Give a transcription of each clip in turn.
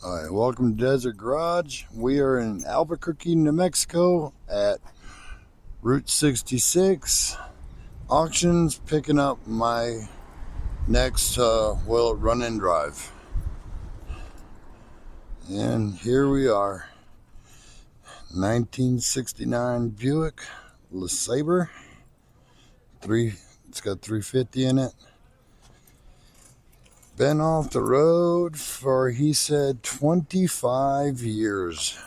Alright, welcome to Desert Garage. We are in Albuquerque, New Mexico at Route 66. Auctions, picking up my next run-in drive. And here we are. 1969 Buick LeSabre. It's got 350 in it. Been off the road for, he said, 25 years.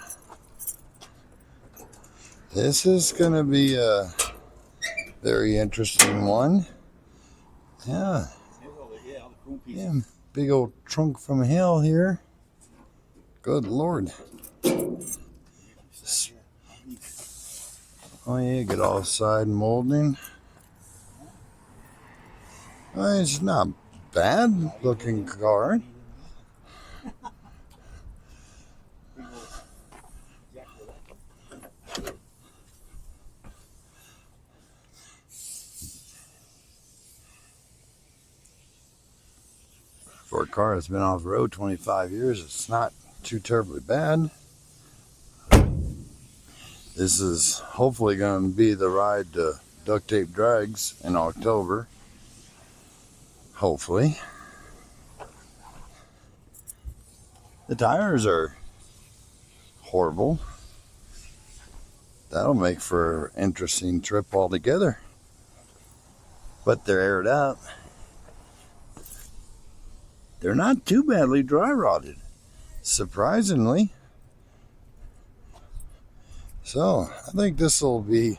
This is going to be a very interesting one. Yeah, big old trunk from hell here. Good Lord. Oh yeah, get all side molding. It's not bad looking car. For a car that's been off the road 25 years, it's not too terribly bad. This is hopefully going to be the ride to Duct Tape Drags in October. Hopefully. The tires are horrible. That'll make for an interesting trip altogether. But they're aired out. They're not too badly dry rotted, surprisingly. So I think this will be,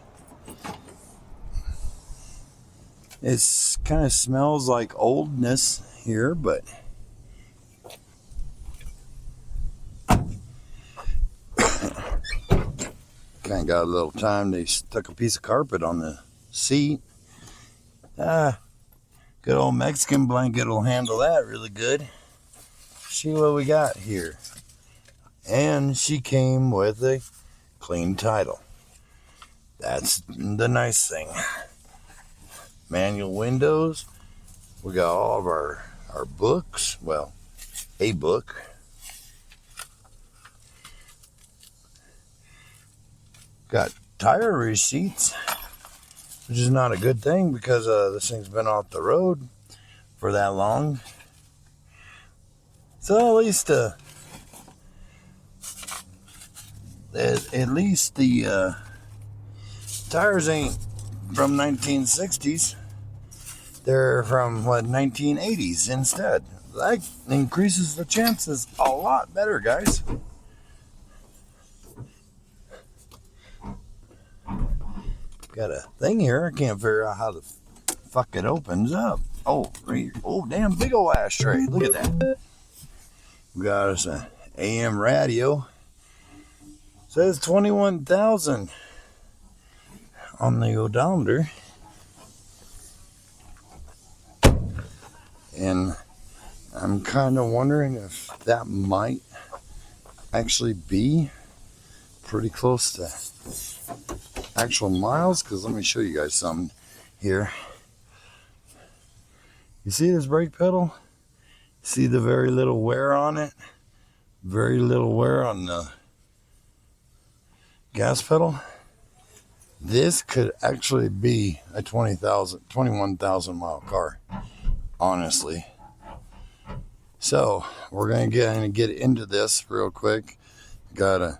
it kind of smells like oldness here, but kind of got a little time. They stuck a piece of carpet on the seat. Good old Mexican blanket will handle that really good. See what we got here. And she came with a clean title. That's the nice thing. Manual windows. We got all of our books. Well, a book. Got tire receipts, which is not a good thing because this thing's been off the road for that long. So at least the tires ain't from 1960s. They're from 1980s instead. That increases the chances a lot better, guys. Got a thing here. I can't figure out how the fuck it opens up. Oh, damn, big old ashtray. Look at that. We got us an AM radio. Says 21,000 on the odometer. And I'm kind of wondering if that might actually be pretty close to actual miles, because let me show you guys something here. You see this brake pedal? See the very little wear on it? Very little wear on the gas pedal. This could actually be a 21,000 mile car, honestly. So we're gonna get into this real quick. Gotta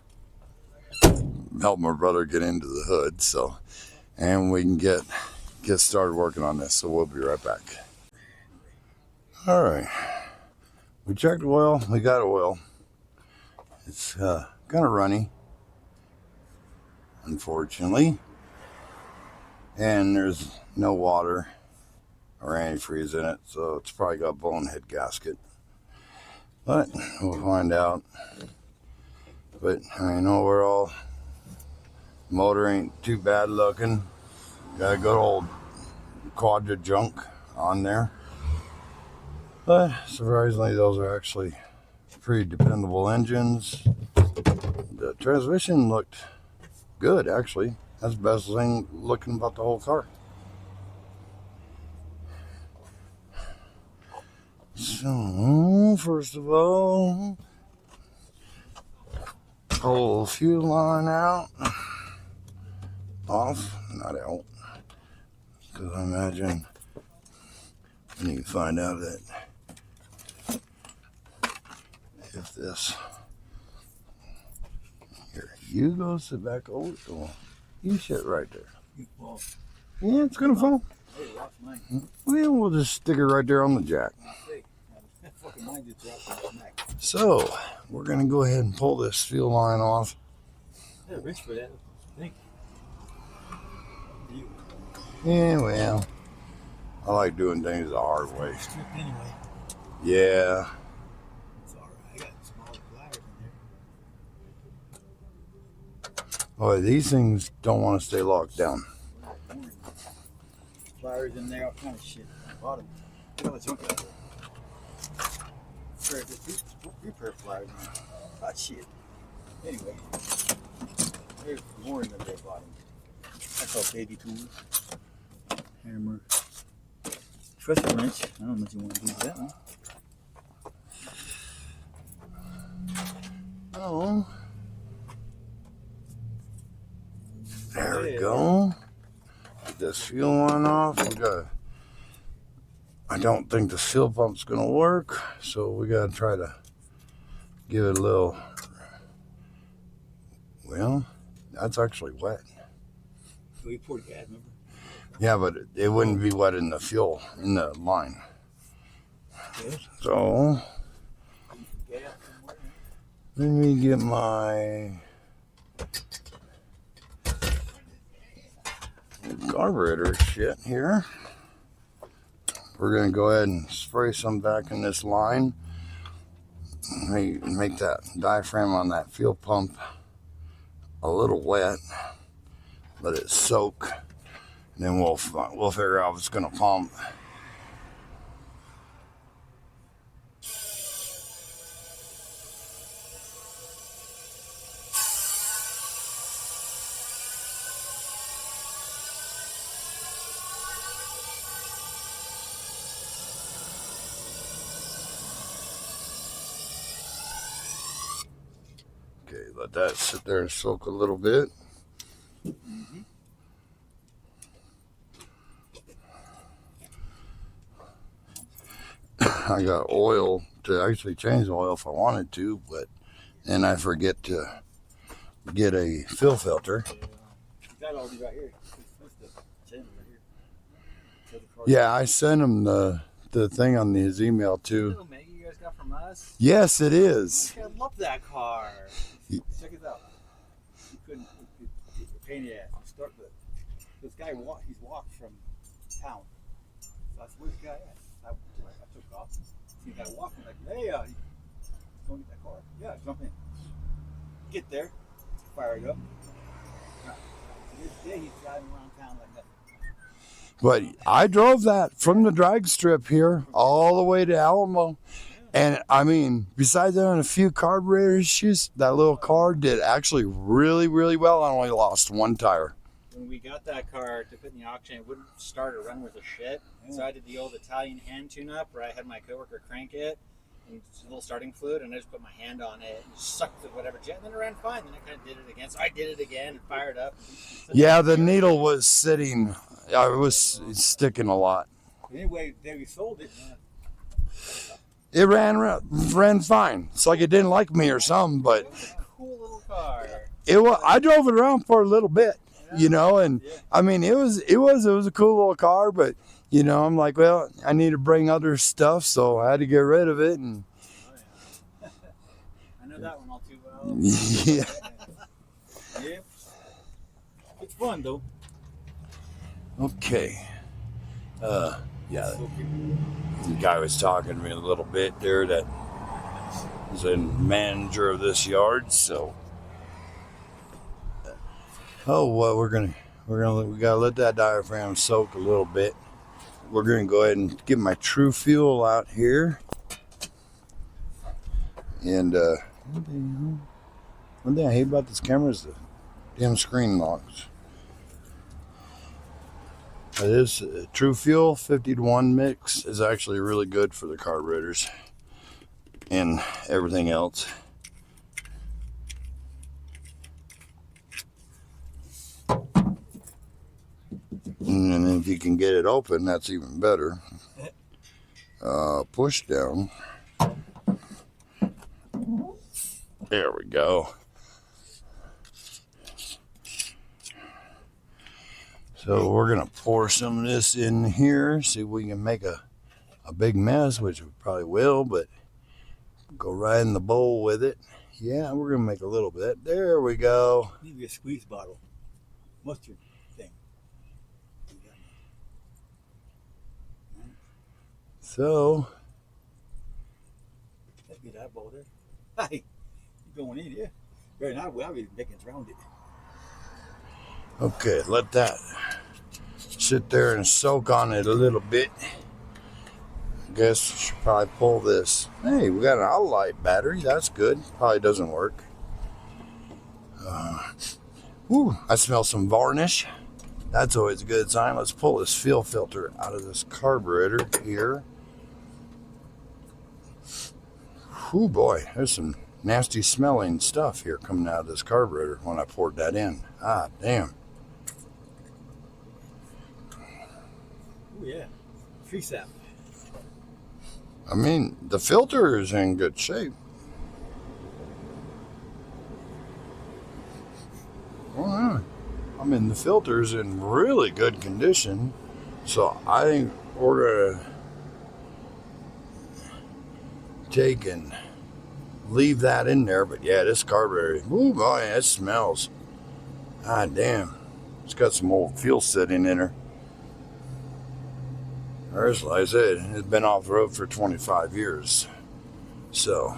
help my brother get into the hood, and we can get started working on this. So we'll be right back. All right, we checked oil. We got oil. It's kind of runny, unfortunately, and there's no water or antifreeze in it, so it's probably got a bonehead gasket. But we'll find out. But I know we're all, motor ain't too bad looking. Got a good old quadra junk on there. But surprisingly, those are actually pretty dependable engines. The transmission looked good, actually. That's the best thing looking about the whole car. So, first of all, Pull the fuel line out. Off, not out. Because I imagine I need to find out that if this here, you go sit back over the wall. You sit right there. Yeah, it's gonna fall. Well, we'll just stick it right there on the jack. So we're gonna go ahead and pull this fuel line off. Yeah, reach for that. Thank you. Yeah, well, I like doing things the hard way. Anyway. Yeah. It's alright. I got smaller pliers in there. Boy, these things don't want to stay locked down. Pliers in there, all kind of shit. Bottom. Get all the junk out of there. Three pair of pliers. Hot shit. Anyway. There's more in the bare bottom. That's all baby tools. Hammer. Twisted wrench. I don't know if you want to use that one. Oh. There we go. Get this fuel line off. I don't think the fuel pump's gonna work, so we gotta try to give it a little. Well, that's actually wet. We poured gas, remember? Yeah, but it wouldn't be wet in the fuel, in the line. So, let me get my carburetor shit here. We're going to go ahead and spray some back in this line. Make that diaphragm on that fuel pump a little wet. Let it soak. And then we'll figure out if it's going to pump. Okay, let that sit there and soak a little bit. I got oil to actually change the oil if I wanted to, but then I forget to get a fill filter. That all right here. Yeah, I sent him the thing on his email too. Little Maggie you guys got from us? Yes, it is. I love that car. Check it out. You couldn't pain in the ass. Start this guy he's walked from town. So I said, where's the guy at? I took off. See the guy walking like, hey, go get that car. Yeah, jump in. Get there, fire it up. This day he's driving around town like that. But I drove that from the drag strip here all the way to Alamo. And I mean, besides having a few carburetor issues, that little car did actually really, really well. I only lost one tire. When we got that car to put in the auction, it wouldn't start or run worth a shit. So I did the old Italian hand tune-up where I had my coworker crank it and a little starting fluid, and I just put my hand on it and sucked the whatever jet, and then it ran fine. Then I kind of did it again. So I did it again and fired up. Yeah, the needle was sitting. I was sticking a lot. Anyway, then we sold it. It ran fine. It's like it didn't like me or something, but It was a cool little car. I drove it around for a little bit, you know, and I mean it was a cool little car, but you know, I'm like, well, I need to bring other stuff, so I had to get rid of it. And I know that one all too well. yeah. Yep. It's fun though. Okay. Yeah. The guy was talking to me a little bit there that is a manager of this yard, so well, we gotta let that diaphragm soak a little bit. We're gonna go ahead and get my true fuel out here. And one thing I hate about this camera is the damn screen locks. This True Fuel 50-to-1 mix is actually really good for the carburetors and everything else. you can get it open, that's even better. Push down. There we go. So we're gonna pour some of this in here, see if we can make a big mess, which we probably will, but go right in the bowl with it. Yeah, we're gonna make a little bit. There we go. Maybe a squeeze bottle. Mustard thing. So, That's good eyeball there. Hey, you going in, yeah? Right now, I'll be making it around it. okay, let that sit there and soak on it a little bit. Guess we should probably pull this. Hey, we got an outlight battery. That's good. Probably doesn't work. I smell some varnish. That's always a good sign. Let's pull this fuel filter out of this carburetor here. Oh boy, there's some nasty smelling stuff here coming out of this carburetor when I poured that in. Ah, damn. Oh yeah, tree sap. I mean, the filter is in good shape. Well, I mean, the filter's in really good condition. So I think we're going to take and leave that in there. But yeah, this carburetor, oh boy, it smells. Ah, damn. It's got some old fuel sitting in her. There's, like I said, it's been off the road for 25 years. So,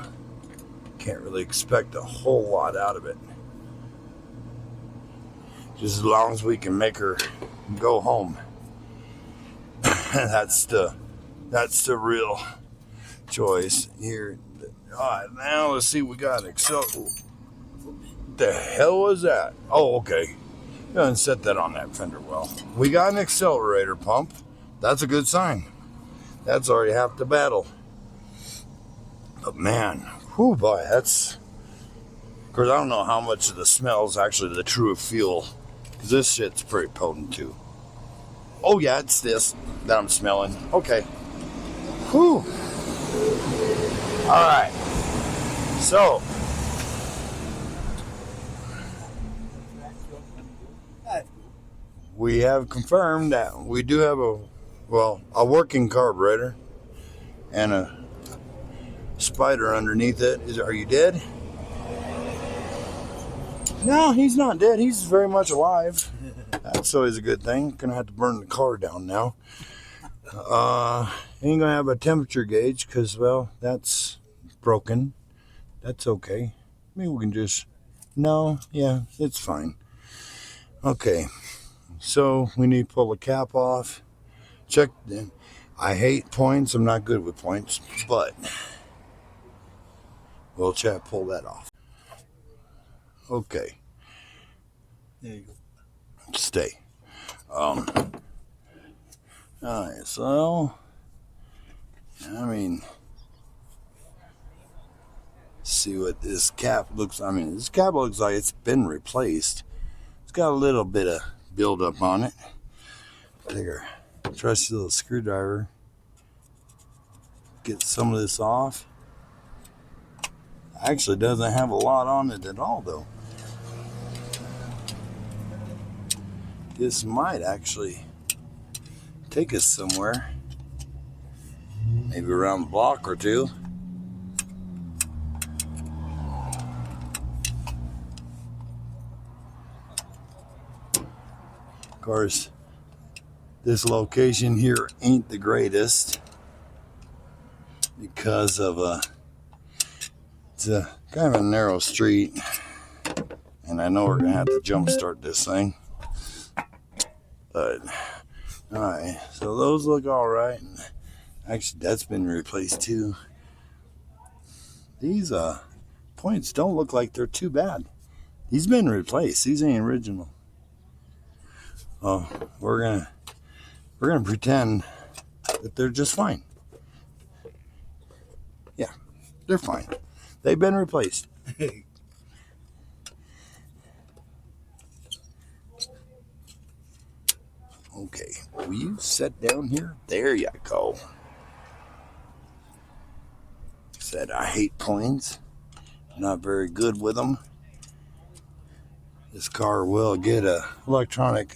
can't really expect a whole lot out of it. Just as long as we can make her go home. That's the real choice here. Alright, now let's see, we got the hell was that? Oh, okay. Go ahead and set that on that fender well. We got an accelerator pump. That's a good sign. That's already half the battle. But man, whew boy, that's... Of course, I don't know how much of the smell is actually the true fuel. Because this shit's pretty potent too. Oh yeah, it's this that I'm smelling. Okay. Whew. Alright. So. We have confirmed that we do have a working carburetor and a spider underneath it. Are you dead? No, he's not dead. He's very much alive. That's always a good thing. Gonna have to burn the car down now. Ain't gonna have a temperature gauge because, well, that's broken. That's okay. Maybe we can just... No, yeah, it's fine. Okay. So we need to pull the cap off. Check. I hate points. I'm not good with points, but we'll pull that off. Okay. There you go. Stay. All right. So, I mean, see what this cap looks. I mean, this cap looks like it's been replaced. It's got a little bit of buildup on it. Take our trusty little screwdriver. Get some of this off. Actually doesn't have a lot on it at all though. This might actually take us somewhere. Maybe around the block or two. Of course, this location here ain't the greatest because of it's a kind of a narrow street, and I know we're gonna have to jump start this thing. But all right, so those look all right. Actually, that's been replaced too. These points don't look like they're too bad. These been replaced. These ain't original. Oh, we're gonna pretend that they're just fine. Yeah, they're fine. They've been replaced. Okay. Will you sit down here? There you go. Said I hate planes. Not very good with them. This car will get a electronic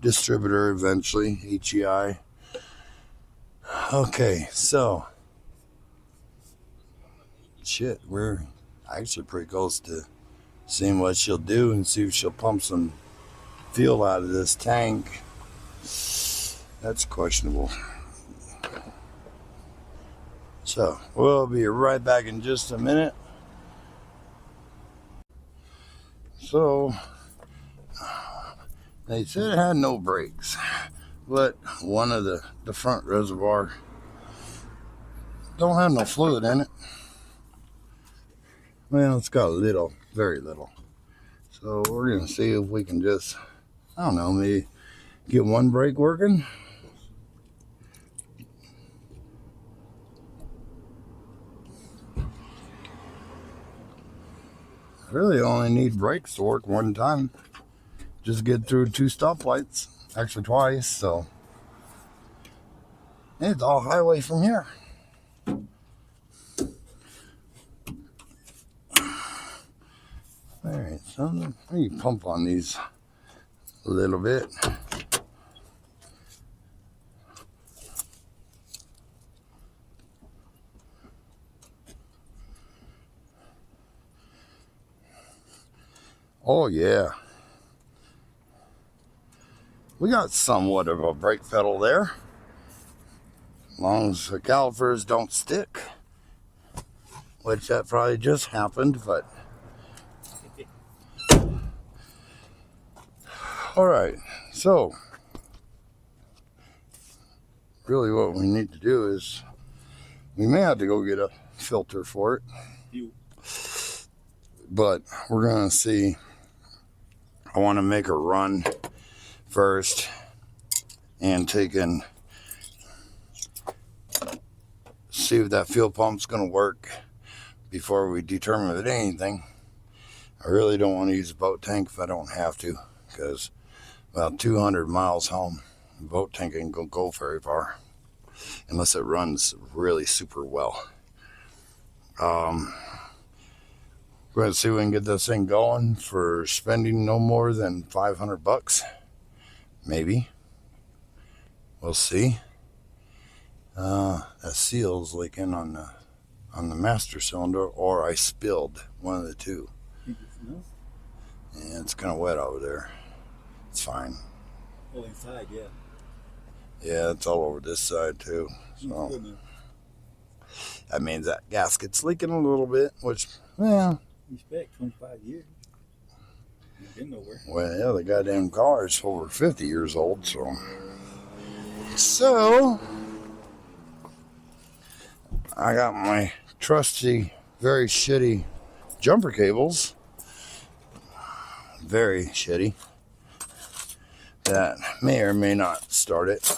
distributor eventually, HEI. Okay, so shit, we're actually pretty close to seeing what she'll do and see if she'll pump some fuel out of this tank. That's questionable. So we'll be right back in just a minute. So they said it had no brakes, but one of the front reservoir don't have no fluid in it. Well, it's got a little, very little. So we're gonna see if we can just, I don't know, maybe get one brake working. I really only need brakes to work one time. Just get through 2 stoplights, actually twice, so it's all highway from here. Alright, so let me pump on these a little bit. Oh yeah. We got somewhat of a brake pedal there. As long as the calipers don't stick. Which that probably just happened, but alright, so really what we need to do is we may have to go get a filter for it. But we're gonna see. I want to make a run first and see if that fuel pump's gonna work before we determine if it ain't anything. I really don't want to use a boat tank if I don't have to, because about 200 miles home, the boat tank ain't gonna go very far unless it runs really super well. We're going to see if we can get this thing going for spending no more than $500. Maybe. We'll see. That seal's leaking on the master cylinder, or I spilled, one of the two. Yeah, it's kind of wet over there. It's fine. Oh, inside, yeah. Yeah, it's all over this side too. So that means that gasket's leaking a little bit, which, well, respect, 25 years. You've been nowhere. Well, yeah, the goddamn car is over 50 years old, so I got my trusty, very shitty jumper cables. Very shitty. That may or may not start it.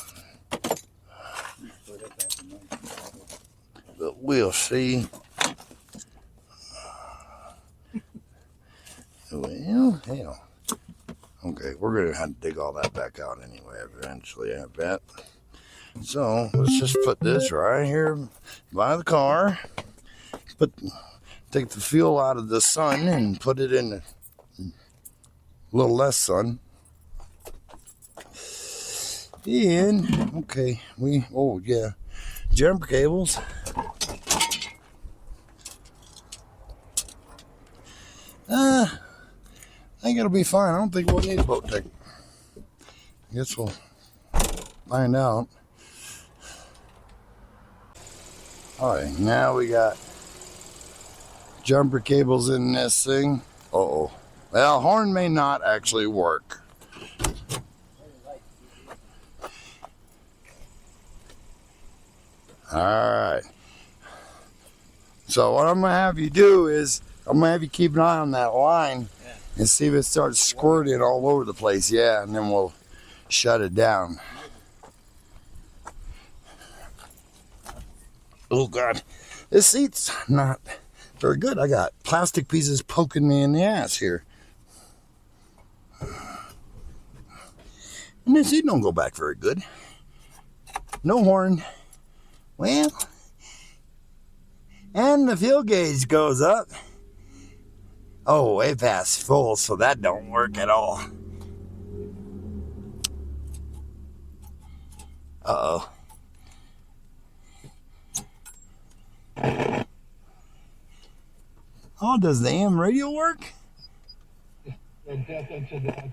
But we'll see. Well, hell. Okay, we're going to have to dig all that back out anyway eventually, I bet. So, let's just put this right here by the car. Take the fuel out of the sun and put it in a little less sun. And, okay, oh yeah, jumper cables. I think it'll be fine. I don't think we'll need a boat tank. I guess we'll find out. Alright, now we got jumper cables in this thing. Uh-oh. Well, horn may not actually work. Alright. So what I'm going to have you do is, I'm going to have you keep an eye on that line and see if it starts squirting all over the place. Yeah, and then we'll shut it down. Oh, God. This seat's not very good. I got plastic pieces poking me in the ass here. And this seat don't go back very good. No horn. Well, and the fuel gauge goes up. Oh, way past full, so that don't work at all. Uh-oh. Oh, does the AM radio work? And death unto the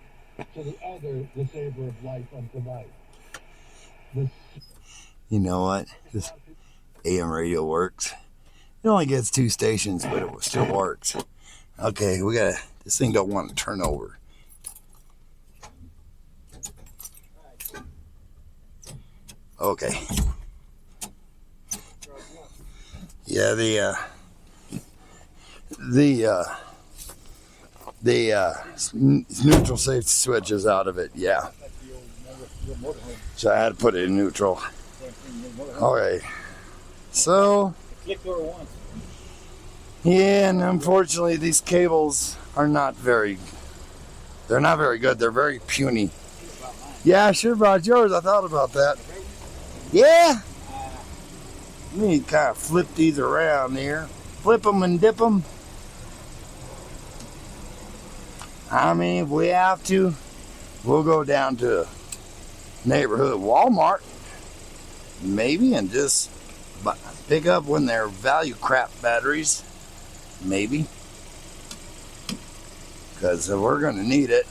other lesabre of life unto life. You know what? This AM radio works. It only gets 2 stations, but it still works. Okay, this thing don't want to turn over. Okay. Yeah, the neutral safety switch is out of it. Yeah. So I had to put it in neutral. Okay. So. Yeah, and unfortunately, these cables are not very. They're not very good. They're very puny. Yeah, I should have brought yours. I thought about that. Yeah. Let me kind of flip these around here. Flip them and dip them. I mean, if we have to, we'll go down to neighborhood Walmart, maybe, and just pick up when they're value crap batteries, maybe, because we're going to need it.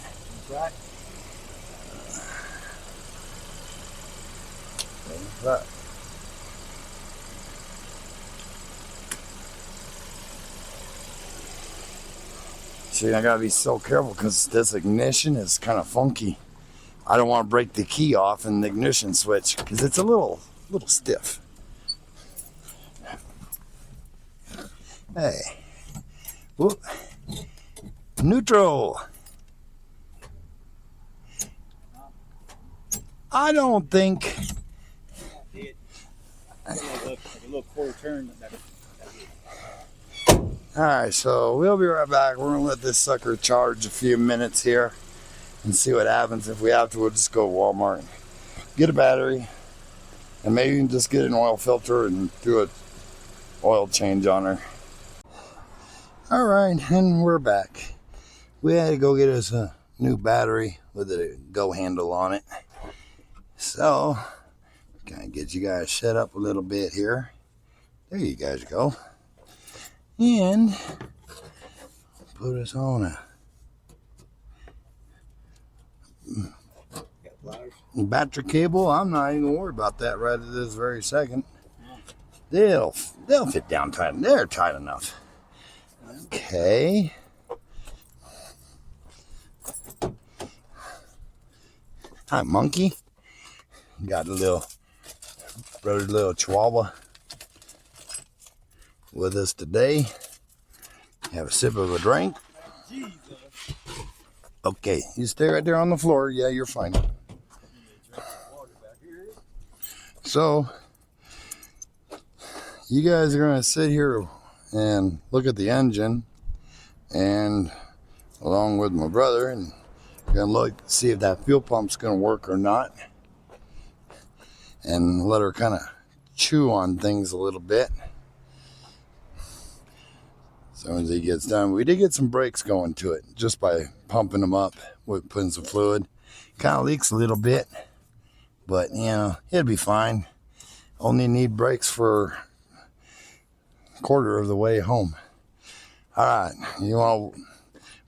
But see, I gotta be so careful because this ignition is kind of funky. I don't want to break the key off in the ignition switch because it's a little stiff. Hey, whoop, neutral. I don't think. Like a little quarter turn. Alright, so we'll be right back. We're going to let this sucker charge a few minutes here and see what happens. If we have to, we'll just go to Walmart, get a battery, and maybe just get an oil filter and do an oil change on her. Alright, and we're back. We had to go get us a new battery with a go handle on it. So, kind of get you guys set up a little bit here. There you guys go. And put us on a battery cable. I'm not even gonna worry about that right at this very second. They'll fit down tight. They're tight enough. Okay. Hi, monkey. Got a little chihuahua with us today. Have a sip of a drink. Okay, you stay right there on the floor. Yeah, you're fine. So, you guys are going to sit here and look at the engine, and along with my brother, and going to look, see if that fuel pump's going to work or not, and let her kind of chew on things a little bit. As soon as he gets done, we did get some brakes going to it just by pumping them up with putting some fluid. Kind of leaks a little bit, but you know, it'll be fine. Only need brakes for a quarter of the way home. All right, you want?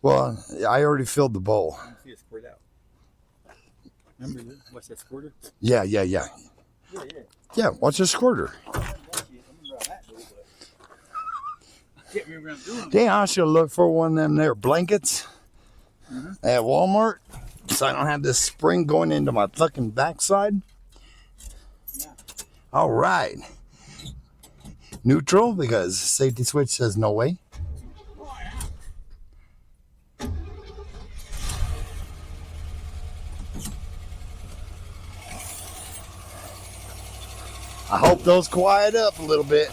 Well, I already filled the bowl. See it squirt out. Remember what's that squirter? Yeah. Yeah. Yeah, watch the squirter. Can't remember what I'm doing. Dang, I should look for one of them there blankets at Walmart, so I don't have this spring going into my fucking backside. Yeah. All right. Neutral, because safety switch says no way. I hope those quiet up a little bit.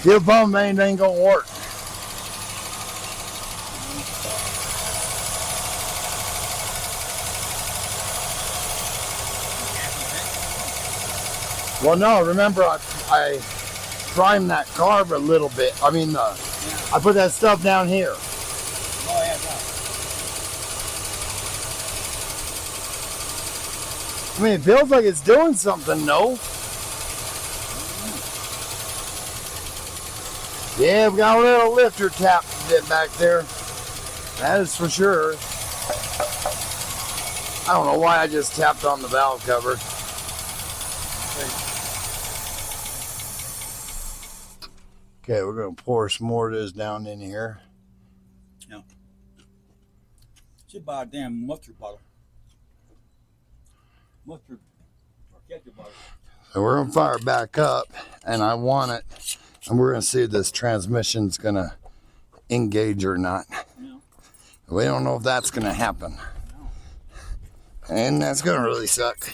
Fuel pump ain't gonna work. Well, no, remember I primed that carb a little bit. I mean, I put that stuff down here. Oh, yeah, no. I mean, it feels like it's doing something, no? Yeah, we got a little lifter tap bit back there. That is for sure. I don't know why I just tapped on the valve cover. Okay, we're going to pour some more of this down in here. Yeah. Should buy a damn mustard bottle. Mustard or ketchup bottle. So we're going to fire it back up, and I want it, and we're going to see if this transmission's going to engage or not. Yeah. We don't know if that's going to happen. No. And that's going to really suck.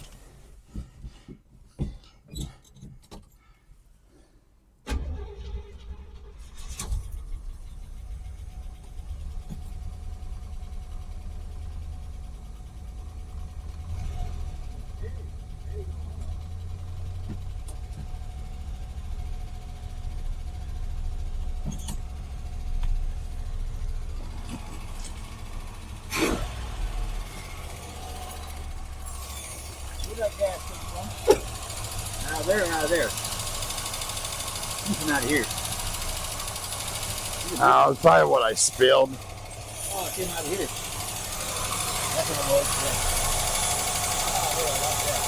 Where'd that gas come from? Out of there and out of there. Something out of here. It's probably what I spilled. Oh, it came out of here. That's what it was. Yeah. Oh, there, I like that.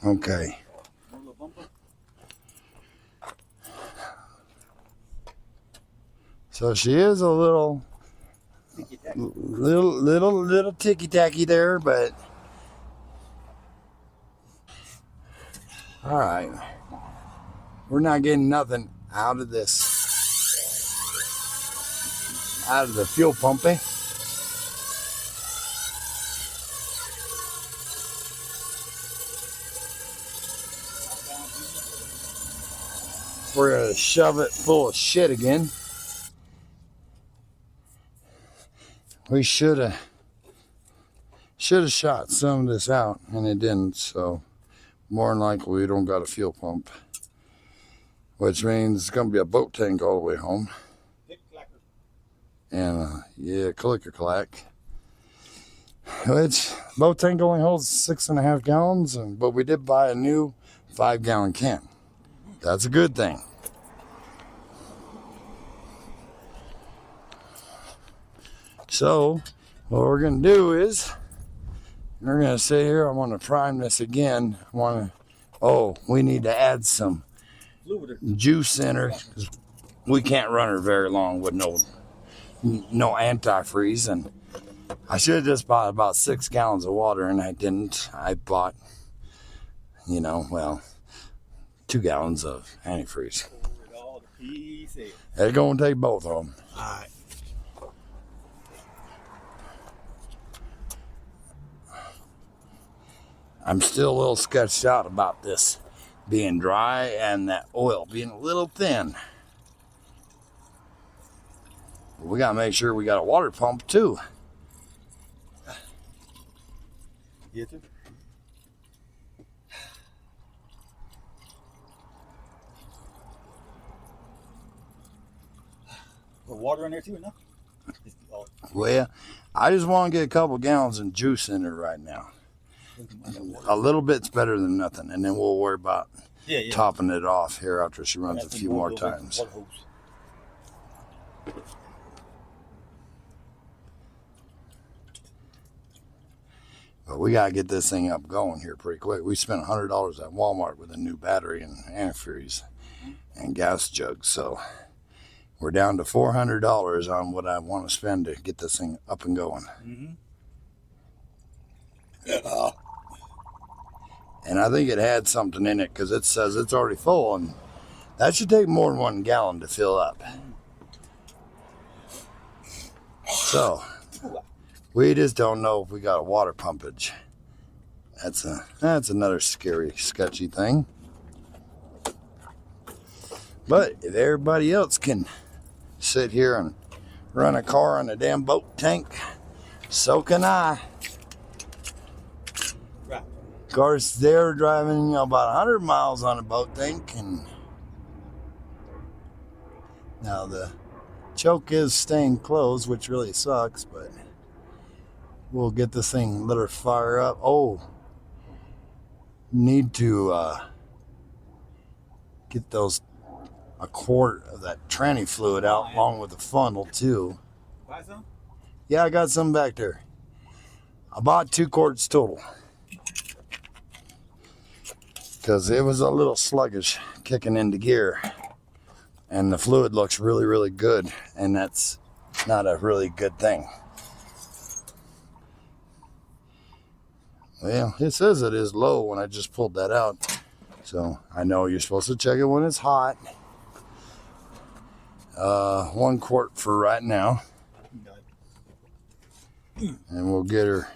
Okay. Little bumper. So she is a little ticky tacky there, but all right. We're not getting nothing out of this, out of the fuel pumping. We're gonna shove it full of shit again. We should have shot some of this out, and it didn't. So more than likely we don't got a fuel pump, which means it's gonna be a boat tank all the way home. And yeah, clicker clack. Which boat tank only holds 6.5 gallons, but we did buy a new 5-gallon can. That's a good thing. So what we're going to do is we're going to sit here. I want to prime this again. We need to add some juice in her. We can't run her very long with no antifreeze. And I should have just bought about 6 gallons of water, and I didn't. I bought, 2 gallons of antifreeze. It's going to take both of them. All right. I'm still a little sketched out about this being dry and that oil being a little thin. We got to make sure we got a water pump too. Yes, sir. Put water in there too, no? Well, I just want to get a couple gallons of juice in it right now. A little bit's better than nothing, and then we'll worry about topping it off here after she runs a few more times. But we got to get this thing up going here pretty quick. We spent $100 at Walmart with a new battery and antifreeze and gas jugs. So we're down to $400 on what I want to spend to get this thing up and going. Mm-hmm. And I think it had something in it because it says it's already full, and that should take more than 1 gallon to fill up. So we just don't know if we got a water pumpage. That's another scary, sketchy thing. But if everybody else can sit here and run a car on a damn boat tank, so can I. Right. Of course, they're driving about 100 miles on a boat tank, and now the choke is staying closed, which really sucks, but we'll get this thing, let her fire up. Oh, need to get a quart of that tranny fluid out along with the funnel too. Buy some? Yeah, I got some back there. I bought 2 quarts total because it was a little sluggish kicking into gear, and the fluid looks really, really good, and that's not a really good thing. Well, it says it is low when I just pulled that out, so I know you're supposed to check it when it's hot. 1 quart for right now, and we'll get her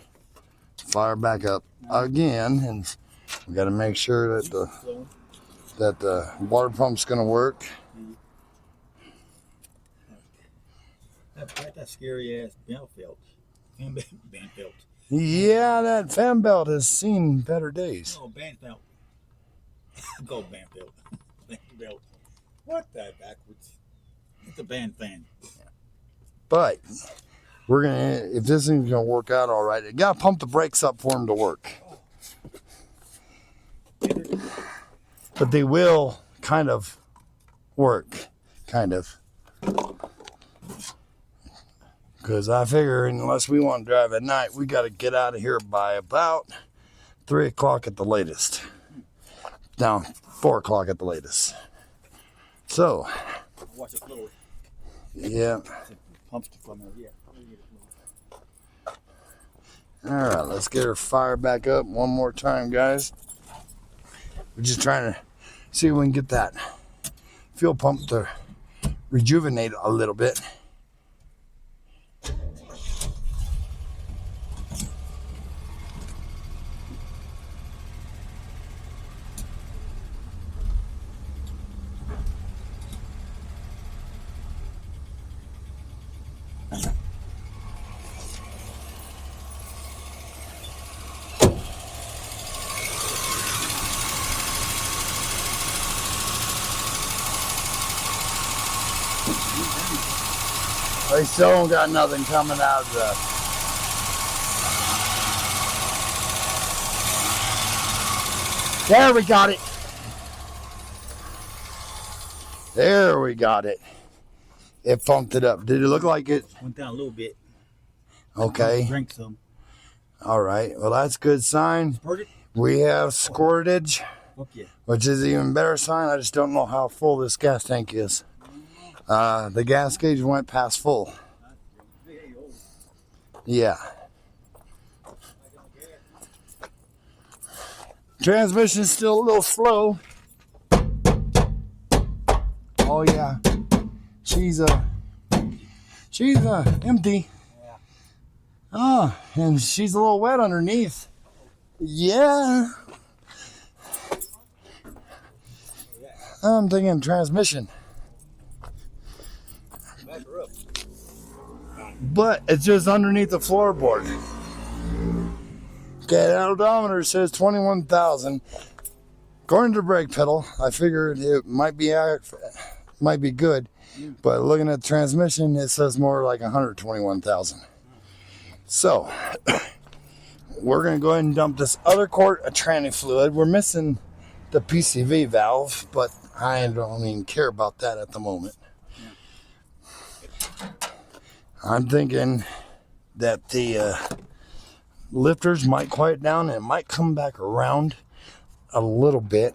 fire back up again, and we got to make sure that the water pump's going to work. That scary ass belt. Band belt. Yeah, that fan belt has seen better days. Oh, band belt. Go band belt. Band belt. What the backwards? It's a band fan. But we're gonna, if this thing's gonna work out all right, you gotta pump the brakes up for them to work. But they will kind of work, kind of. Because I figure unless we want to drive at night, we got to get out of here by about 3 o'clock at the latest. No, 4 o'clock at the latest. So, Watch it flow. yeah. Pumps from there, yeah. All right, let's get her fired back up one more time, guys. We're just trying to see if we can get that fuel pump to rejuvenate a little bit. They still don't got nothing coming out of the... There, we got it. There, we got it. It pumped it up. Did it look like it? Went down a little bit. Okay. Drink some. All right. Well, that's a good sign. Squirted? We have squirtage, Okay. which is an even better sign. I just don't know how full this gas tank is. The gas gauge went past full. Yeah. Transmission's still a little slow. Oh yeah. She's empty. Oh, and she's a little wet underneath. Yeah. I'm thinking transmission. But it's just underneath the floorboard. Okay, the odometer says 21,000. According to the brake pedal, I figured it might be good. But looking at the transmission, it says more like 121,000. So, we're going to go ahead and dump this other quart of tranny fluid. We're missing the PCV valve, but I don't even care about that at the moment. I'm thinking that the lifters might quiet down and it might come back around a little bit.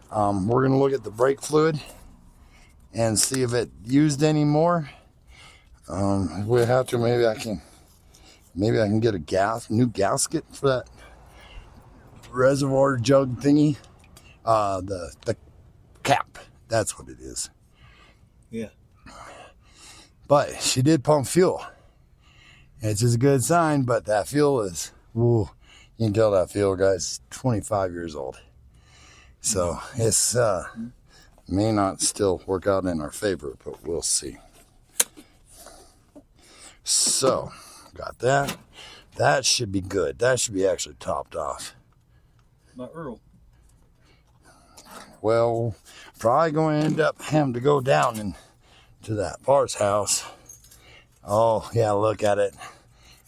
We're going to look at the brake fluid and see if it used any more. If we have to, maybe I can get a new gasket for that reservoir jug thingy. The cap. That's what it is. Yeah. But she did pump fuel. It's just a good sign, but that fuel is, ooh, you can tell that fuel guy's 25 years old. So it's may not still work out in our favor, but we'll see. So, got that. That should be good. That should be actually topped off. My Earl. Well, probably going to end up having to go down into that parts house. Oh, yeah, look at it.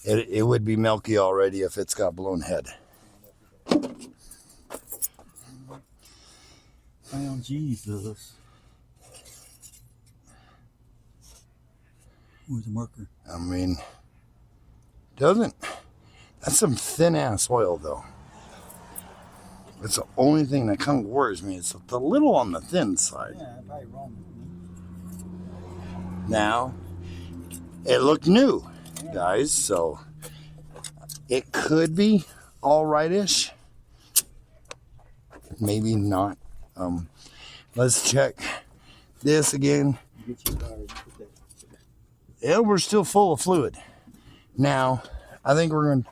It would be milky already if it's got blown head. Found Jesus. Where's the marker? I mean, that's some thin ass oil though. It's the only thing that kind of worries me. It's a little on the thin side. Yeah, I'm probably wrong. Now, it looked new, guys, so it could be all right-ish. Maybe not. Let's check this again. Yeah, we're still full of fluid. Now, I think we're going to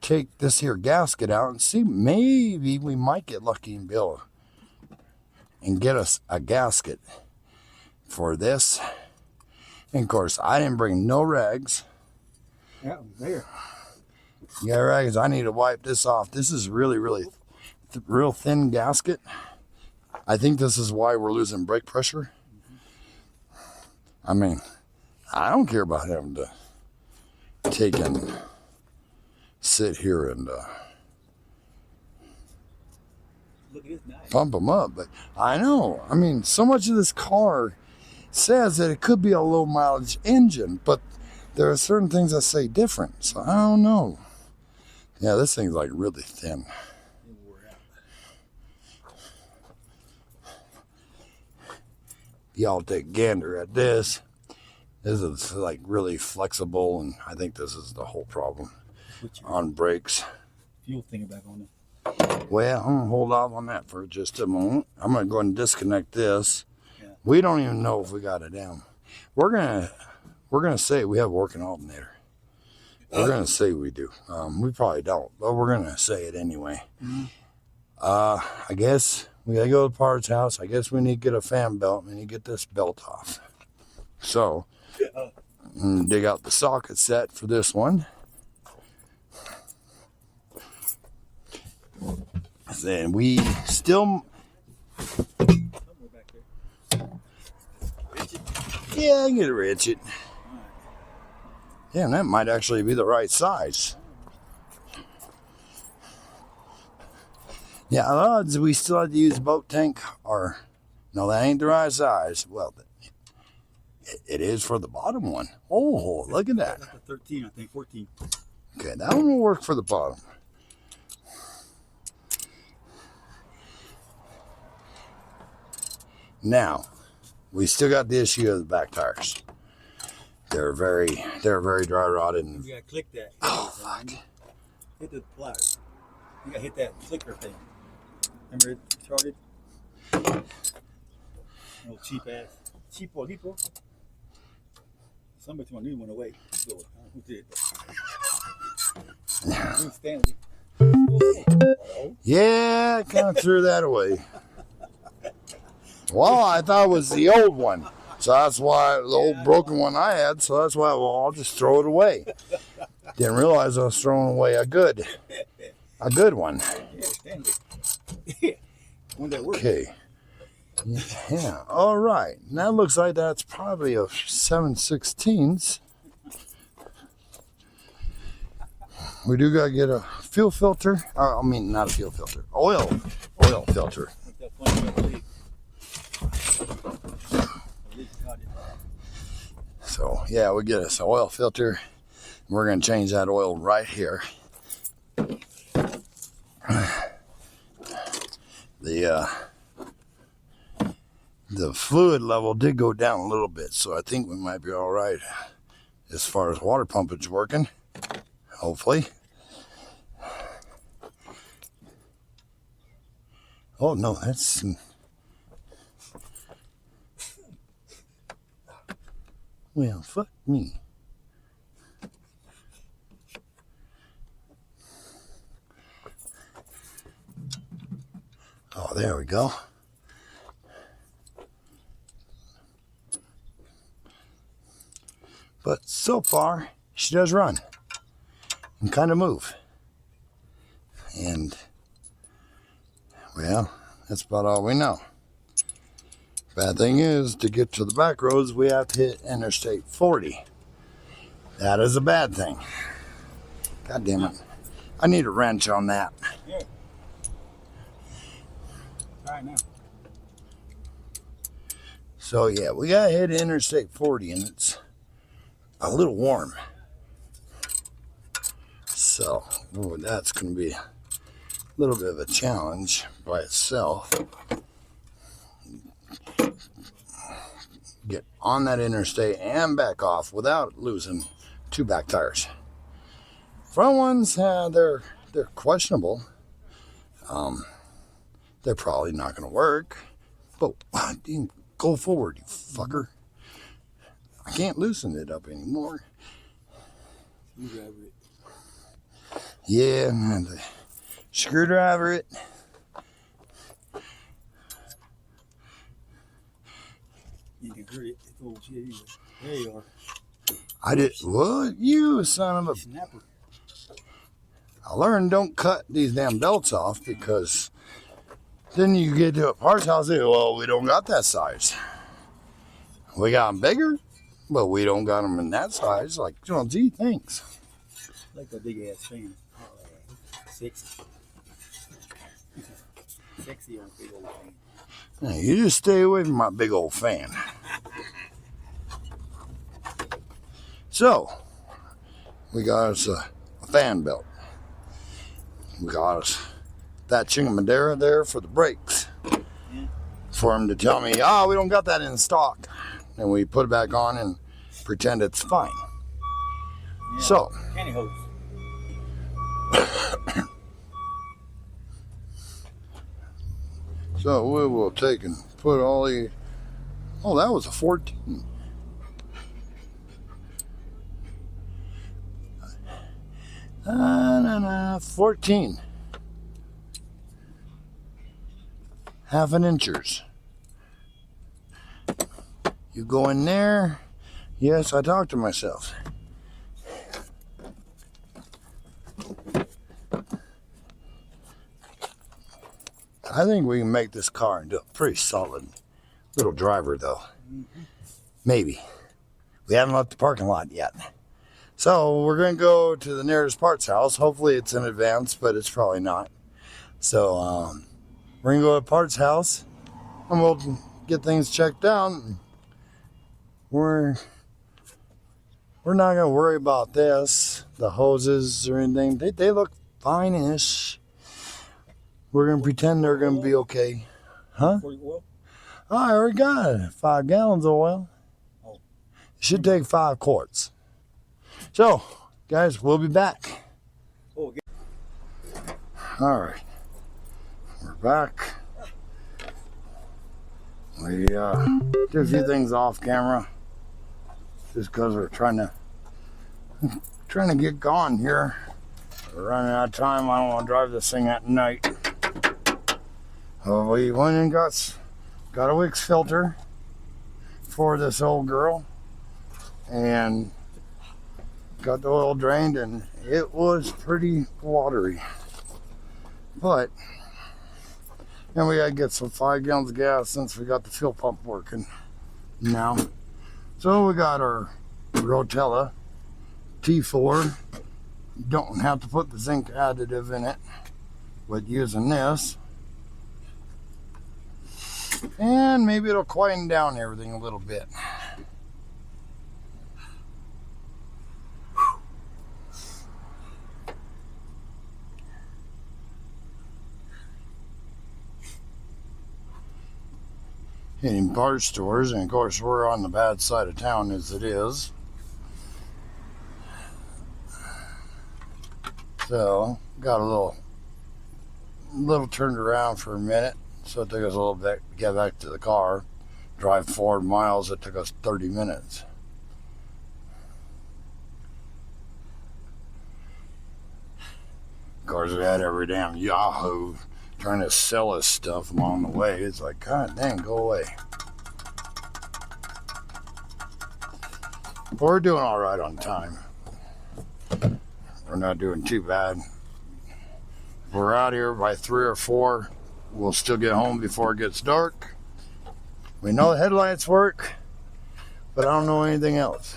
take this here gasket out and see. Maybe we might get lucky and be able and get us a gasket for this. And of course, I didn't bring no rags. Yeah, there. Yeah, rags. I need to wipe this off. This is really, really real thin gasket. I think this is why we're losing brake pressure. I mean, I don't care about having to take and sit here and Look at this nice. pump them up. But I know, I mean, so much of this car says that it could be a low mileage engine, but there are certain things that say different. So I don't know. Yeah, this thing's like really thin. Y'all take a gander at this. This is like really flexible, and I think this is the whole problem on brakes. Fuel thing back on it. Well, I'm gonna hold off on that for just a moment. I'm gonna go ahead and disconnect this. Yeah. We don't even know if we got it down. We're gonna say we have a working alternator. We're gonna say we do. We probably don't, but we're gonna say it anyway. Mm-hmm. I guess we gotta go to the parts house. I guess we need to get a fan belt. We need to get this belt off. So, dig out the socket set for this one. Then we still, Somewhere back there. yeah, I can get a ratchet. Yeah, and that might actually be the right size. Yeah, odds we still have to use a boat tank, or no, that ain't the right size. Well, it is for the bottom one. Oh, look at that. That's a 13, I think, 14. Okay, that one will work for the bottom. Now, we still got the issue of the back tires. They're very dry rotted. And, You gotta click that. oh, fuck. Hit the pliers. You gotta hit that clicker thing. Remember it started? Old cheap ass. Cheapo lipo. Somebody told me one away. So, who did? Who's Stanley? Yeah, kind of threw that away. Well, I thought it was the old one. So that's why, the old broken one I had, so that's why, well, I'll just throw it away. Didn't realize I was throwing away a good one. Yeah, Stanley. One that works. Okay. Yeah, all right. And that looks like that's probably a 7/16. We do got to get a fuel filter. I mean, not a fuel filter. Oil filter. That funny little leak. So, yeah, we get us an oil filter. We're going to change that oil right here. The fluid level did go down a little bit, so I think we might be all right as far as water pumpage working, hopefully. Oh no, that's. Well, fuck me. Oh, there we go. But so far, she does run and kind of move. And, well, that's about all we know. Bad thing is, to get to the back roads, we have to hit Interstate 40. That is a bad thing. God damn it. I need a wrench on that. Here. Try it now. So, yeah, we got to hit Interstate 40, and it's a little warm. So, that's going to be a little bit of a challenge by itself. Get on that interstate and back off without losing 2 back tires. Front ones, they're questionable. They're probably not going to work. But go forward, you fucker. I can't loosen it up anymore. You grab it. Yeah, man, the screwdriver it. You can hurt it. It's old shit either. There you are. I did. What? You son of a. Snapper. I learned don't cut these damn belts off because then you get to a parts house and well, we don't got that size. We got them bigger, but we don't got them in that size. Like, gee, thanks. Like a big ass fan. Sexy. Sexy old big old fan. Now, you just stay away from my big old fan. So, we got us a fan belt. We got us that chingamadera there for the brakes. Yeah. For him to tell me, we don't got that in stock. And we put it back on and pretend it's fine. Yeah. So, pantyhose. So we will take and put all the. Oh, that was a 14. No, 14. Half an inchers. You go in there. Yes, I talked to myself. I think we can make this car into a pretty solid little driver, though. Mm-hmm. Maybe. We haven't left the parking lot yet. So we're going to go to the nearest parts house. Hopefully it's in advance, but it's probably not. So we're going to go to parts house and we'll get things checked out. We're not going to worry about this, the hoses or anything. They look fine-ish. We're going to pretend they're going to be okay. Huh? 40 oil? Oh, I already got it. 5 gallons of oil. Oh. It should take 5 quarts. So, guys, we'll be back. Oh, All right. We're back. We did a few things off camera. Just because we're trying to get going here. We're running out of time. I don't want to drive this thing at night. We went and got a Wix filter for this old girl and got the oil drained, and it was pretty watery. But then we gotta get some 5 gallons of gas since we got the fuel pump working now. So we got our Rotella T4. Don't have to put the zinc additive in it with using this. And maybe it'll quieten down everything a little bit. Hitting parts stores, and of course we're on the bad side of town as it is. So got a little turned around for a minute. So it took us a little bit to get back to the car. Drive 4 miles, it took us 30 minutes. Of course, we had every damn Yahoo trying to sell us stuff along the way. It's like, God dang, go away. But we're doing all right on time. We're not doing too bad. If we're out here by 3 or 4, we'll still get home before it gets dark. We know the headlights work, but I don't know anything else.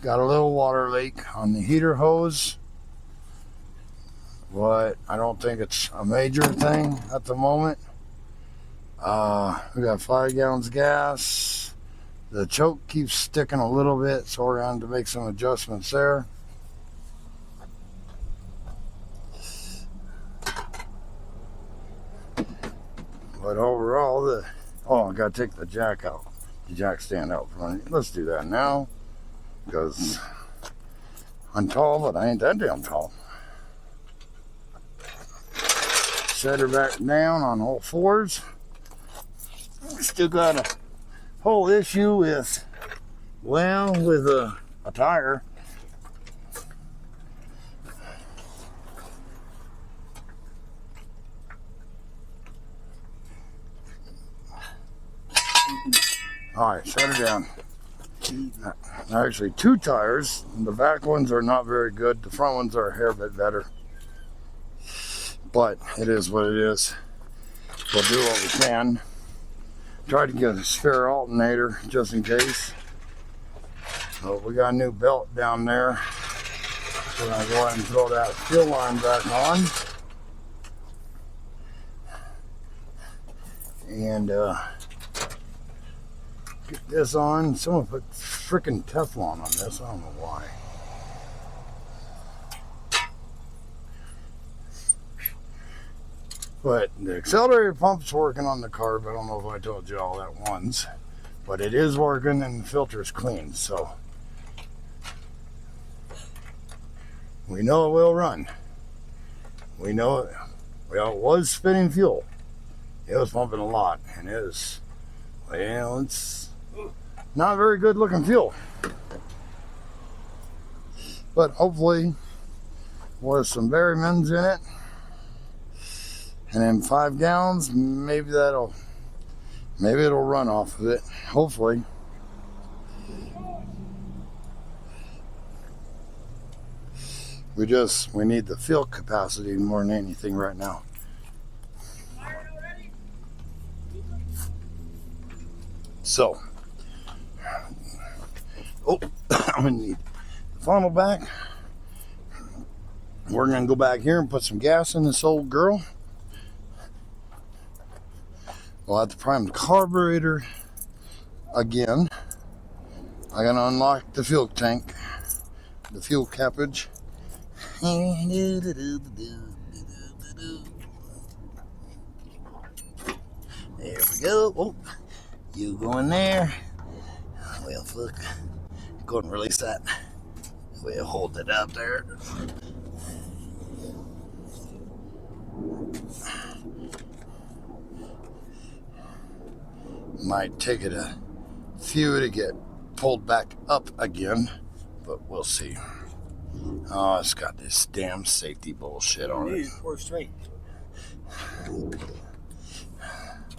Got a little water leak on the heater hose, but I don't think it's a major thing at the moment. We got 5 gallons of gas. The choke keeps sticking a little bit, so we're going to make some adjustments there. But overall, I gotta take the jack out. The jack stand out front. Let's do that now, because I'm tall, but I ain't that damn tall. Set her back down on all 4s. Still got a whole issue with a tire. All right, set her down. Actually, 2 tires. The back ones are not very good. The front ones are a hair bit better. But it is what it is. We'll do what we can. Try to get a spare alternator just in case. But we got a new belt down there. So we're going to go ahead and throw that fuel line back on. And get this on. Someone put freaking Teflon on this. I don't know why. But the accelerator pump's working on the carb. I don't know if I told you all that once. But it is working and the filter's clean. So we know it will run. We know it. Well, it was spinning fuel. It was pumping a lot. And it's not very good looking fuel. But hopefully with some berrymans in it and then 5 gallons, maybe it'll run off of it. Hopefully. We need the fuel capacity more than anything right now. So, I'm gonna need the funnel back. We're gonna go back here and put some gas in this old girl. We'll have to prime the carburetor again. I gotta unlock the fuel tank, the fuel cappage. There we go. Oh, you go in there. Well, look. Go and release that. We'll hold it up there. Might take it a few to get pulled back up again, but we'll see. Oh, it's got this damn safety bullshit on it. Or straight. I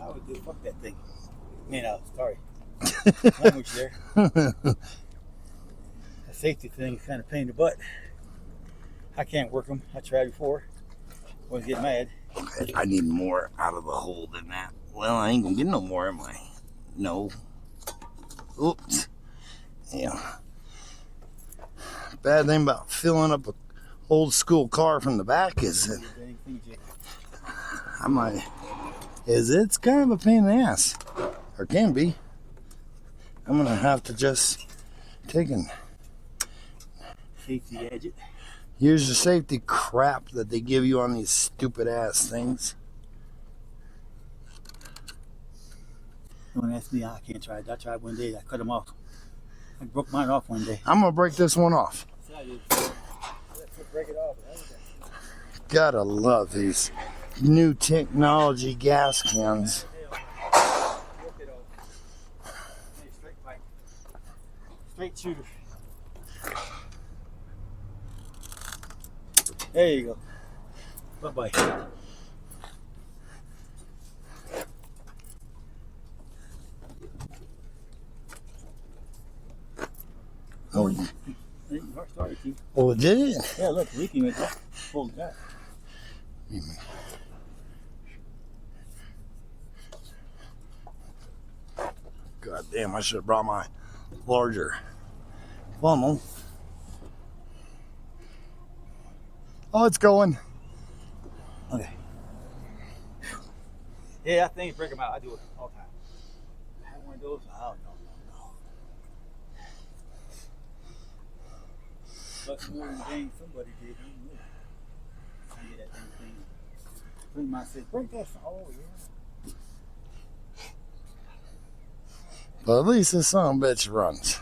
would do fuck that thing. Sorry. Language there. The safety thing is kind of a pain in the butt. I can't work them. I tried before. Always get mad. Okay, I need more out of the hole than that. Well, I ain't gonna get no more, am I? No. Oops. Yeah. Bad thing about filling up an old school car from the back is that it's kind of a pain in the ass. Or can be. I'm gonna have to just take and safety gadget. Use the safety crap that they give you on these stupid ass things. Don't ask me, I can't try it. I tried one day, I cut them off. I broke mine off one day. I'm gonna break this one off. Break it off. Gotta love these new technology gas cans. Straight pipe. Straight shooter. There you go. Bye-bye. Oh, Started to. oh, did it? Yeah, look, leaking it. Full gas. God damn, I should have brought my larger funnel. Oh, it's going. Okay. Yeah, that thing's breaking out. I do it all the time. I have one of those. Oh, no. Much more than dang somebody did. I don't know. I get that thing. Friend of mine said, break that. Oh, yeah. But at least this son of a bitch runs.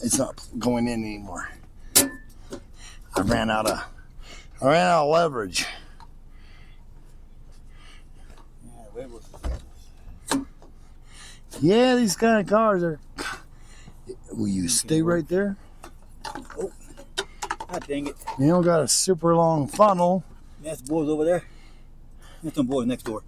It's not going in anymore. I ran out of leverage. Yeah, where was Yeah, these kind of cars are. Will you stay right there? Oh, God dang it. You don't got a super long funnel. That's the boys over there. That's some boys next door.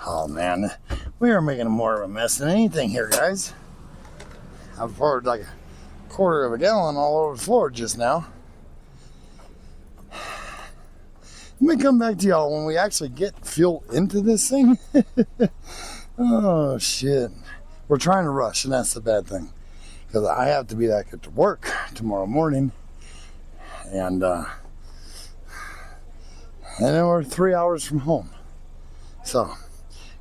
Oh man, we are making more of a mess than anything here, guys. I've poured like a quarter of a gallon all over the floor just now. Let me come back to y'all when we actually get fuel into this thing. Oh shit. We're trying to rush, and that's the bad thing. Because I have to be back at work tomorrow morning. And then we're 3 hours from home. So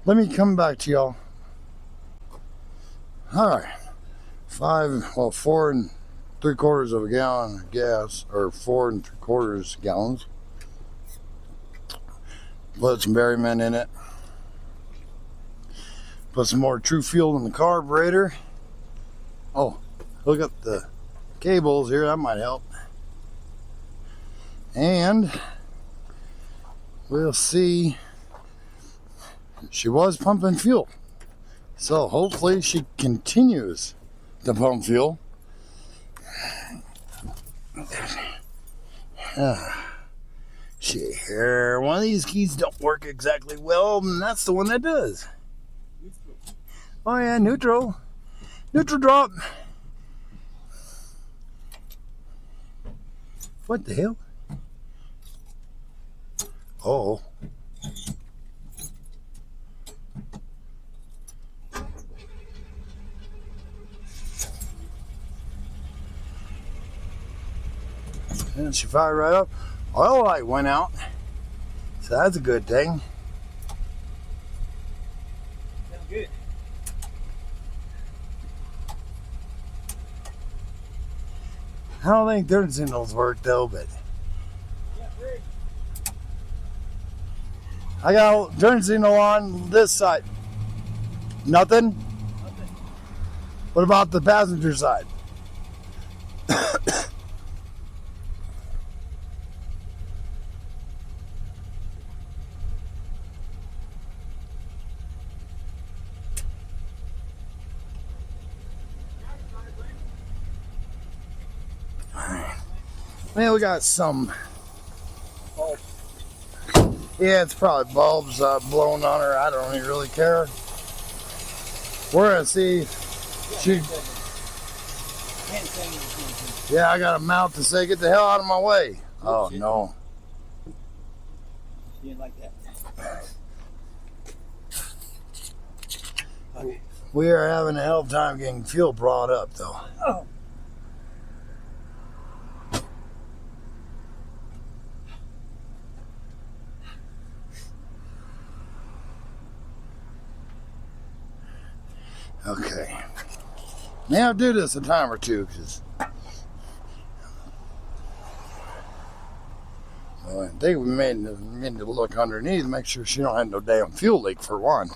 let me come back to y'all. Alright. 4 3/4 of a gallon of gas, or 4 3/4 gallons. Put some berryman in it. Put some more True Fuel in the carburetor. Oh, hook up the cables here, that might help. And we'll see. She was pumping fuel, so hopefully she continues to pump fuel. Here, one of these keys don't work exactly well, and that's the one that does. Oh yeah, neutral drop. What the hell? Oh. And she fired right up. Oil light went out, so that's a good thing. Sounds good. I don't think turn signals work though, but Yeah, great. I got a turn signal on this side. Nothing? Nothing. What about the passenger side? Man, we got some. Oh, Yeah, it's probably bulbs blowing on her. I don't even really care. We're gonna see. She. can't say anything. Yeah, I got a mouth to say, get the hell out of my way. Oh no. She didn't like that. Okay. We are having a hell of a time getting fuel brought up though. Oh. Okay. May have to do this a time or two, because I think we made to look underneath, make sure she don't have no damn fuel leak for one.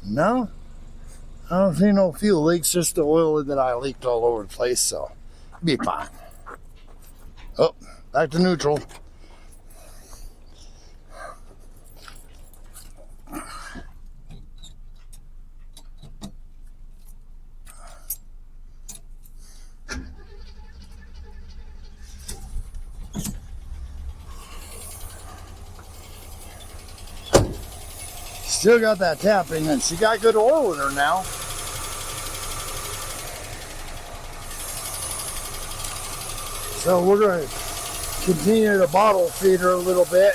No, I don't see no fuel leaks, just the oil that I leaked all over the place, so be fine. Oh, back to neutral. Still got that tapping, and she got good oil in her now. So we're going to continue to bottle feed her a little bit.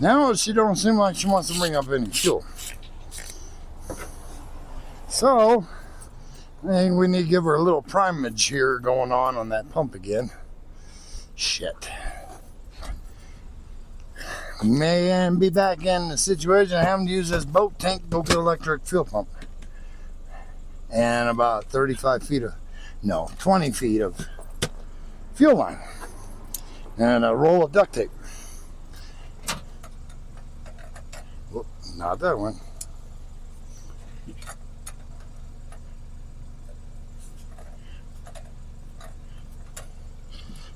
Now she don't seem like she wants to bring up any fuel. So, I think we need to give her a little primage here going on that pump again. Shit. We may be back in the situation of having to use this boat tank to go get electric fuel pump. And about 35 feet of, no, 20 feet of fuel line. And a roll of duct tape. Whoop, not that one.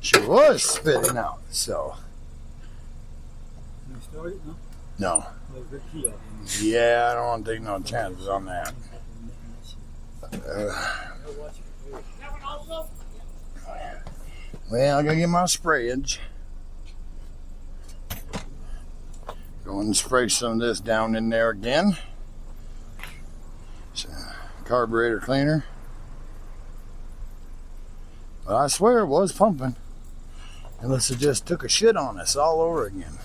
She was spitting out, so. You start it? No? No. Well, good key out. Yeah, I don't want to take no chances on that. Well, I'm going to get my sprayage. Go and spray some of this down in there again. It's a carburetor cleaner. But I swear it was pumping. Unless it just took a shit on us all over again.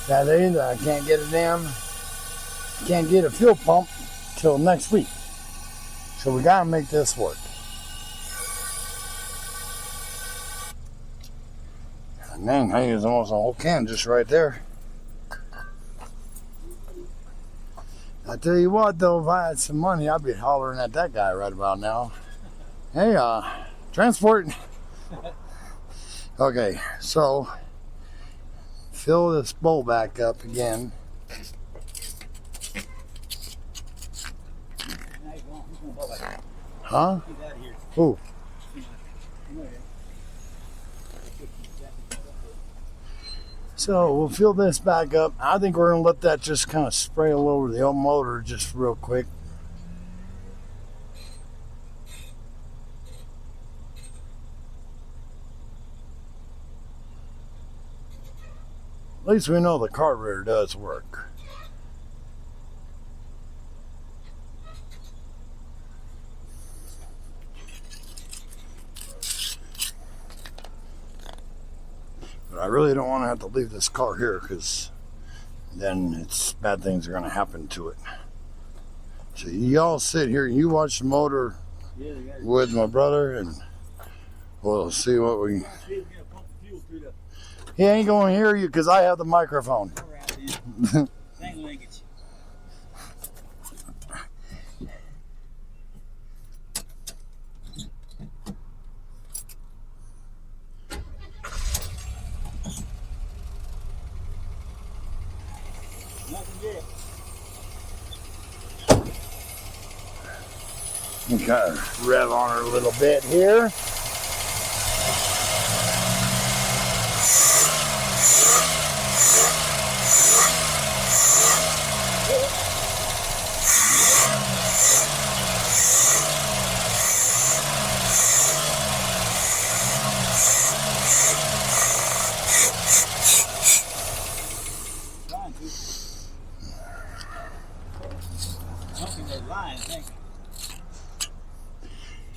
That is, I can't get a fuel pump till next week. So we gotta make this work. And then I use almost a whole can just right there. I tell you what though, if I had some money, I'd be hollering at that guy right about now. Hey, transport. Okay, so fill this bowl back up again. Huh? Who? So we'll fill this back up. I think we're gonna let that just kind of spray all over the old motor just real quick. At least we know the carburetor does work. But I really don't want to have to leave this car here because then bad things are going to happen to it. So y'all sit here and you watch the motor with my brother and we'll see what we... He ain't going to hear you because I have the microphone. Nothing We kind of rev on her a little bit here.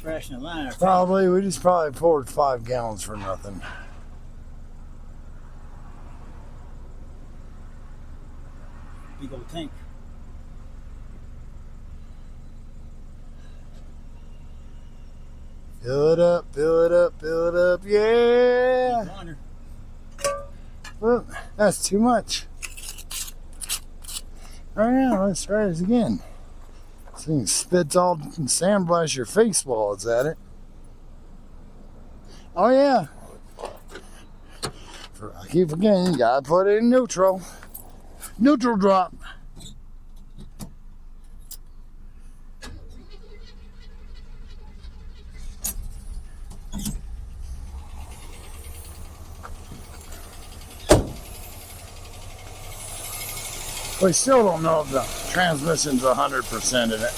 Trashing the line. Probably, we just probably poured 5 gallons for nothing. Big old tank. Fill it up, fill it up, fill it up, yeah! Well, that's too much. All right, now let's try this again. This thing spits all and sandblasts your face while it's at it. Oh yeah. I keep forgetting, you gotta put it in neutral. Neutral drop. We still don't know if the transmission's 100% in it.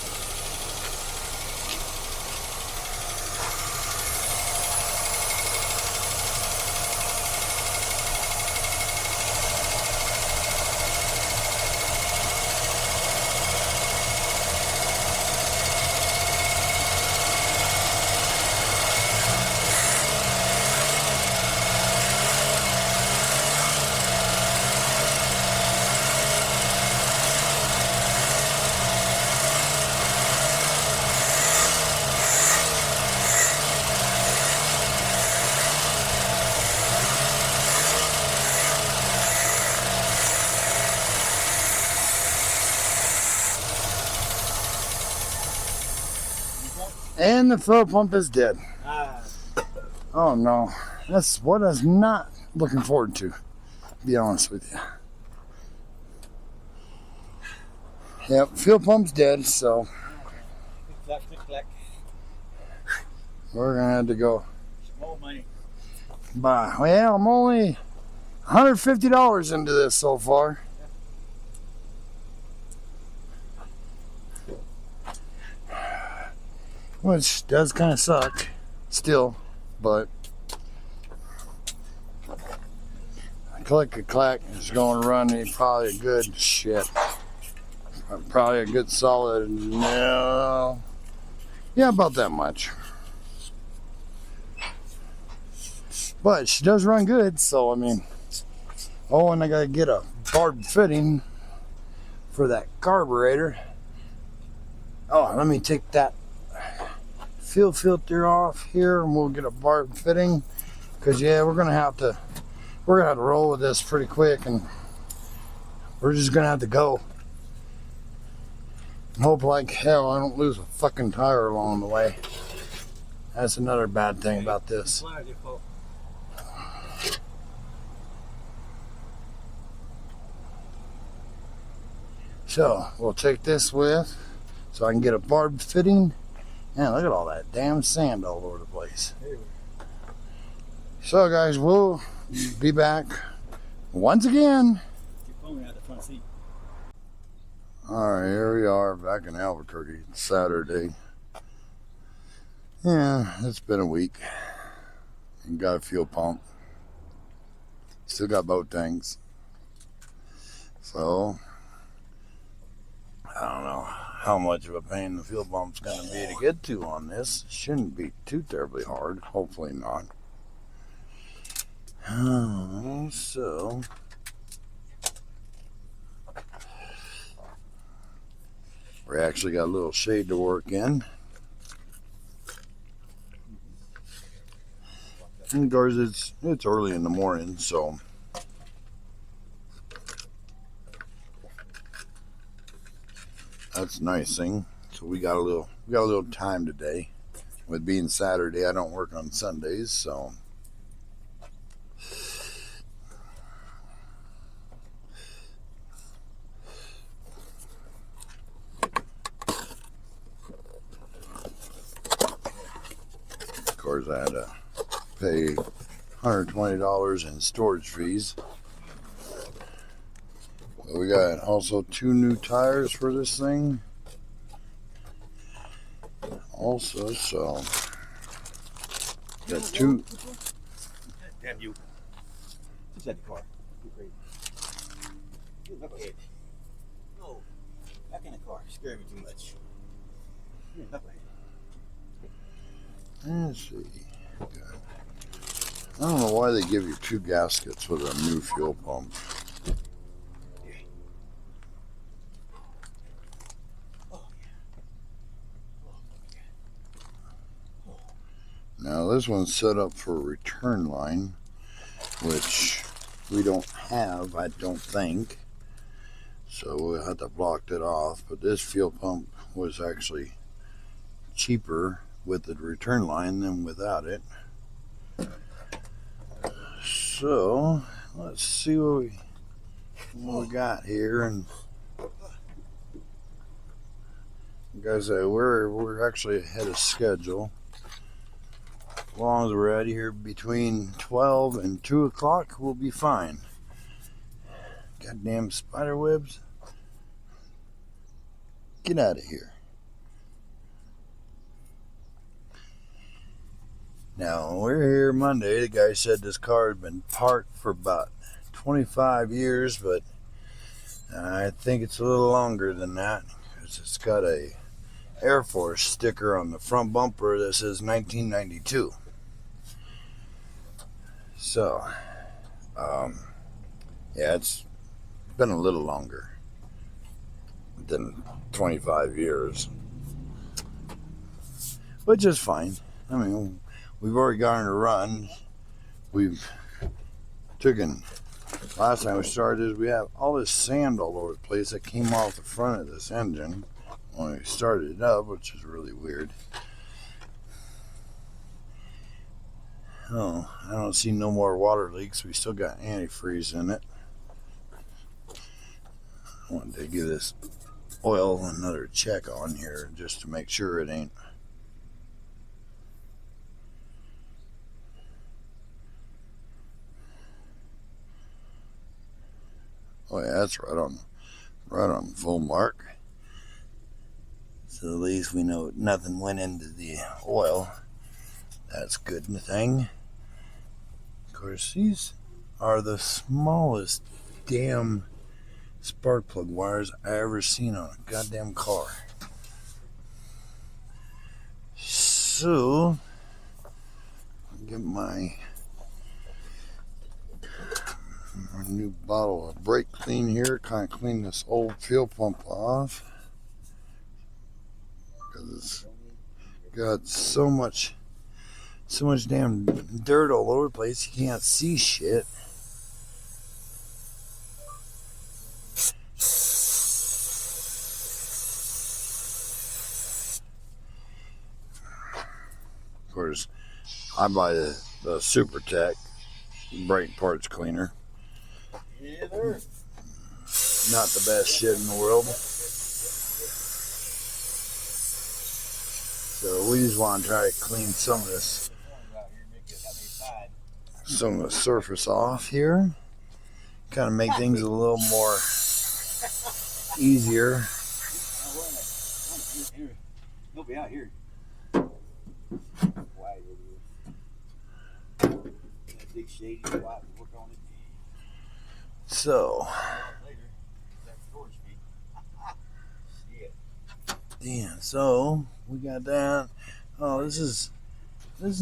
And the fuel pump is dead. Oh no, that's what I was not looking forward to be honest with you. Yep, fuel pump's dead, so we're gonna have to go Small money. buy. Well, I'm only $150 into this so far. Which does kind of suck still, but click a clack is going to run me probably a good probably a good solid, no, yeah, about that much. But she does run good, so I mean, oh, and I gotta get a barb fitting for that carburetor. Oh, let me take that fuel filter off here and we'll get a barb fitting, because yeah, we're gonna have to roll with this pretty quick, and we're just gonna have to go and hope like hell I don't lose a fucking tire along the way. That's another bad thing about this. So we'll take this with so I can get a barb fitting. Man, look at all that damn sand all over the place. So guys, we'll be back once again. Alright, here we are back in Albuquerque. It's Saturday. Yeah, it's been a week. And got a fuel pump. Still got boat tanks. So I don't know how much of a pain the fuel pump's going to be to get to on this. Shouldn't be too terribly hard. Hopefully not. So we actually got a little shade to work in. And of course it's early in the morning, so that's a nice thing. So we got a little time today. With being Saturday, I don't work on Sundays, so course, I had to pay $120 in storage fees. But we got also 2 new tires for this thing. Also, so got 2. Damn you. Inside the car. You're crazy. You knucklehead. No. Back in the car. You're scaring me too much. You're a knucklehead. Let's see. Good. I don't know why they give you 2 gaskets with a new fuel pump. Now this one's set up for a return line, which we don't have, I don't think. So we'll have to block it off. But this fuel pump was actually cheaper with the return line than without it. So let's see what we got here. And like I say, we're actually ahead of schedule. As long as we're out of here between 12 and 2 o'clock, we'll be fine. Goddamn spider webs. Get out of here. Now, we're here Monday. The guy said this car had been parked for about 25 years, but I think it's a little longer than that, because it's got a Air Force sticker on the front bumper that says 1992. So, yeah, it's been a little longer than 25 years, which is fine. I mean, we've already gotten a run. We've taken, last time we started, we have all this sand all over the place that came off the front of this engine when we started it up, which is really weird. Oh, I don't see no more water leaks. We still got antifreeze in it. I wanted to give this oil another check on here just to make sure it ain't. Oh yeah, that's right on full mark. So at least we know nothing went into the oil. That's a good thing. Of course, these are the smallest damn spark plug wires I ever seen on a goddamn car. So, get my new bottle of brake clean here, kind of clean this old fuel pump off, because it's got so much damn dirt all over the place you can't see shit. Of course, I buy the Super Tech brake parts cleaner. Yeah, there. Not the best shit in the world. So we just want to try to clean some of the surface off here. Kind of make things a little more easier. Nobody out here. Big shady white work on it. So, damn. So we got that. Oh, this is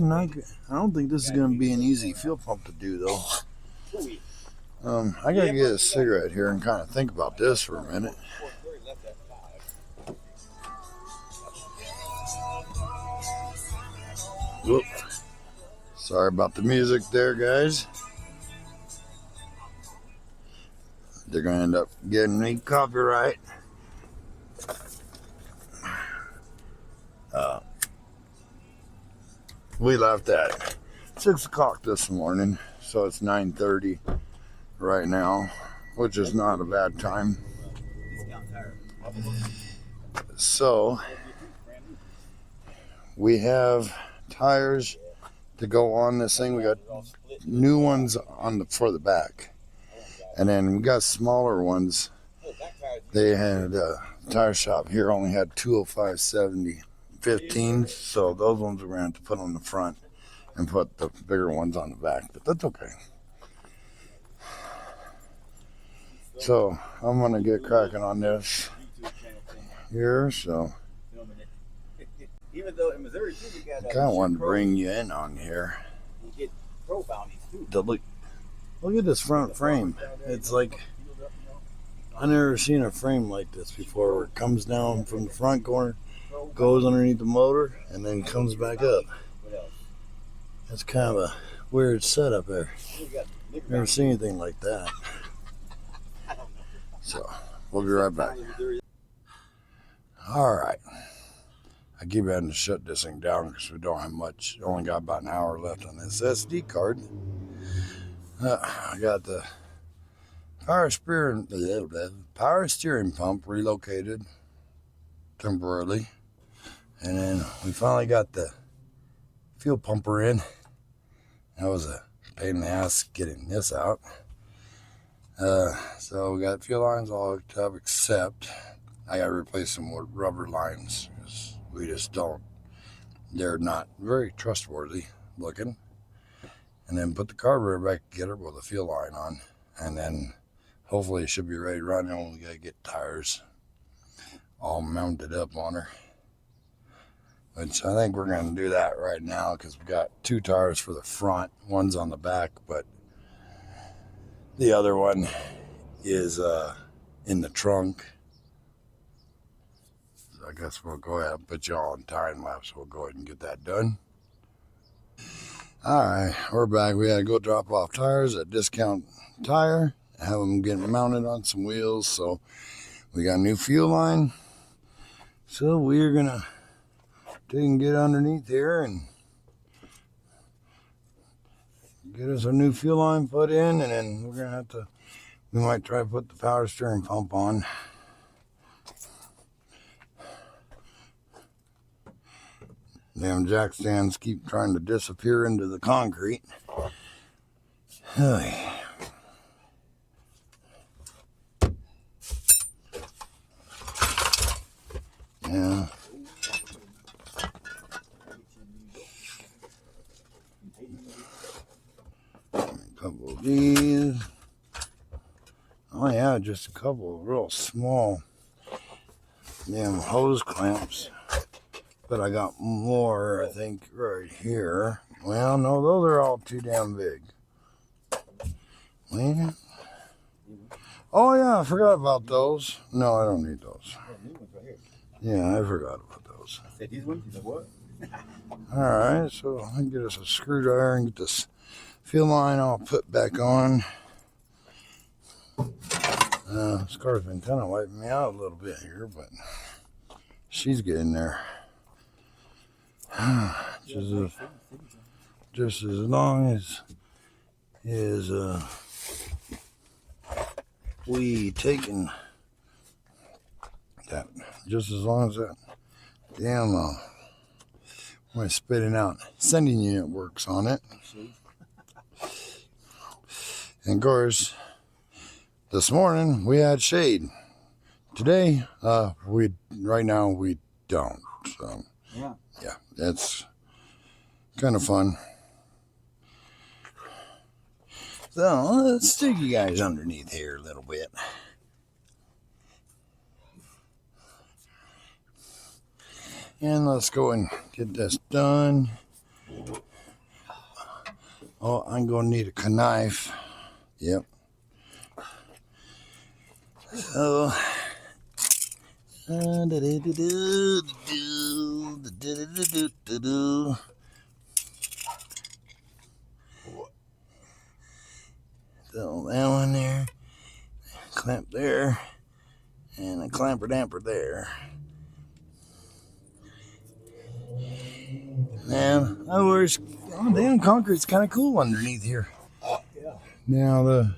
not good. I don't think this is going to be an easy fuel pump to do though. I gotta get a cigarette here and kind of think about this for a minute. Whoop. Sorry about the music there, guys. They're gonna end up getting me copyright. We left at 6 o'clock this morning, so it's 9:30 right now, which is not a bad time. So we have tires to go on this thing. We got new ones on for the back, and then we got smaller ones. They had a tire shop here only had 205/70 15s, so those ones we're going to have to put on the front and put the bigger ones on the back, but that's okay. So I'm going to get cracking on this here. So Even though in Missouri too, we got I kind of wanted to bring you in on here. you get pro bounties too. Look at this front frame. It's like I've never seen a frame like this before, where it comes down from the front corner, goes underneath the motor, and then comes back up. That's kind of a weird setup there. Never seen anything like that. So we'll be right back. All right. I keep having to shut this thing down because we don't have much. Only got about an hour left on this SD card. I got the power steering pump relocated temporarily, and then we finally got the fuel pumper in. That was a pain in the ass getting this out. So we got fuel lines all hooked up, except I got to replace some more rubber lines because we just don't. They're not very trustworthy looking. And then put the carburetor back together with the fuel line on, and then hopefully it should be ready to run. And we got to get tires all mounted up on her, which I think we're going to do that right now because we got 2 tires for the front. One's on the back, but the other one is in the trunk. So I guess we'll go ahead and put you all on time lapse. We'll go ahead and get that done. All right, we're back. We had to go drop off tires at Discount Tire, have them get mounted on some wheels. So we got a new fuel line. So we're gonna take and get underneath here and get us a new fuel line put in, and then we're gonna have to. We might try to put the power steering pump on. Damn jack stands keep trying to disappear into the concrete. Yeah. A couple of these. Oh yeah, just a couple of real small damn hose clamps. But I got more, I think, right here. Well, no, those are all too damn big. Man. Oh, yeah, I forgot about those. No, I don't need those. Yeah, I forgot about those. These ones? What? All right, so I can get us a screwdriver and get this fuel line all put back on. This car's been kind of wiping me out a little bit here, but she's getting there. Just as long as we taking that, just as long as that damn my spitting out sending unit works on it. And of course, this morning we had shade. Today, right now we don't. So yeah, that's kind of fun. So let's stick you guys underneath here a little bit. And let's go and get this done. Oh, I'm going to need a knife. Yep. So, so that one there, clamp there, and a clamper damper there. Now, damn, concrete's kind of cool underneath here. Yeah. Now, the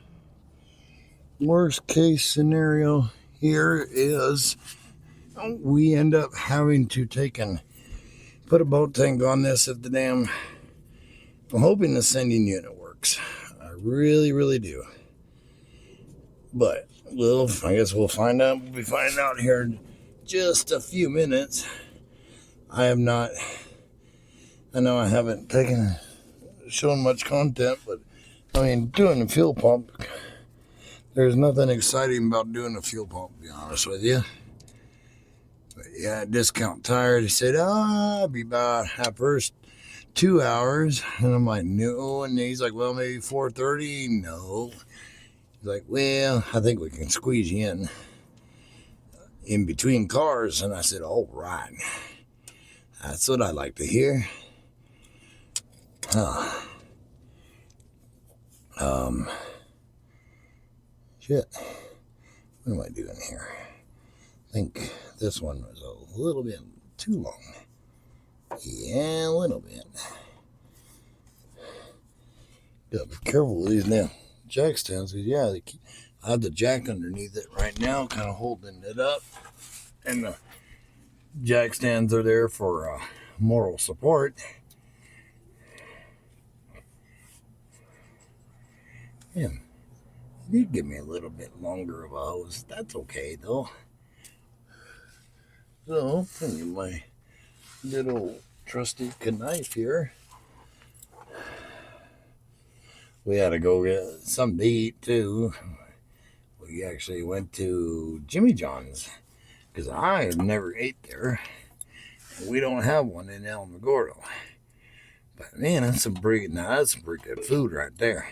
worst case scenario here is we end up having to take and put a boat tank on this if the damn I'm hoping the sending unit works. I really, really do. But I guess we'll find out. We'll be finding out here in just a few minutes. I know I haven't shown much content, but I mean, doing a fuel pump, there's nothing exciting about doing a fuel pump, to be honest with you. But yeah, discount tire, he said, I'll be about half first 2 hours. And I'm like, no. And he's like, well, maybe 4:30. No. He's like, well, I think we can squeeze you in between cars. And I said, all right. That's what I like to hear. Shit. What am I doing here? I think this one was a little bit too long. Yeah, a little bit. Gotta be careful with these now jack stands. Yeah, I have the jack underneath it right now, kind of holding it up. And the jack stands are there for moral support. Yeah, you did give me a little bit longer of a hose. That's okay, though. So, my little trusty knife here. We had to go get something to eat, too. We actually went to Jimmy John's, because I have never ate there. We don't have one in Alamogordo. But, man, that's some pretty good food right there.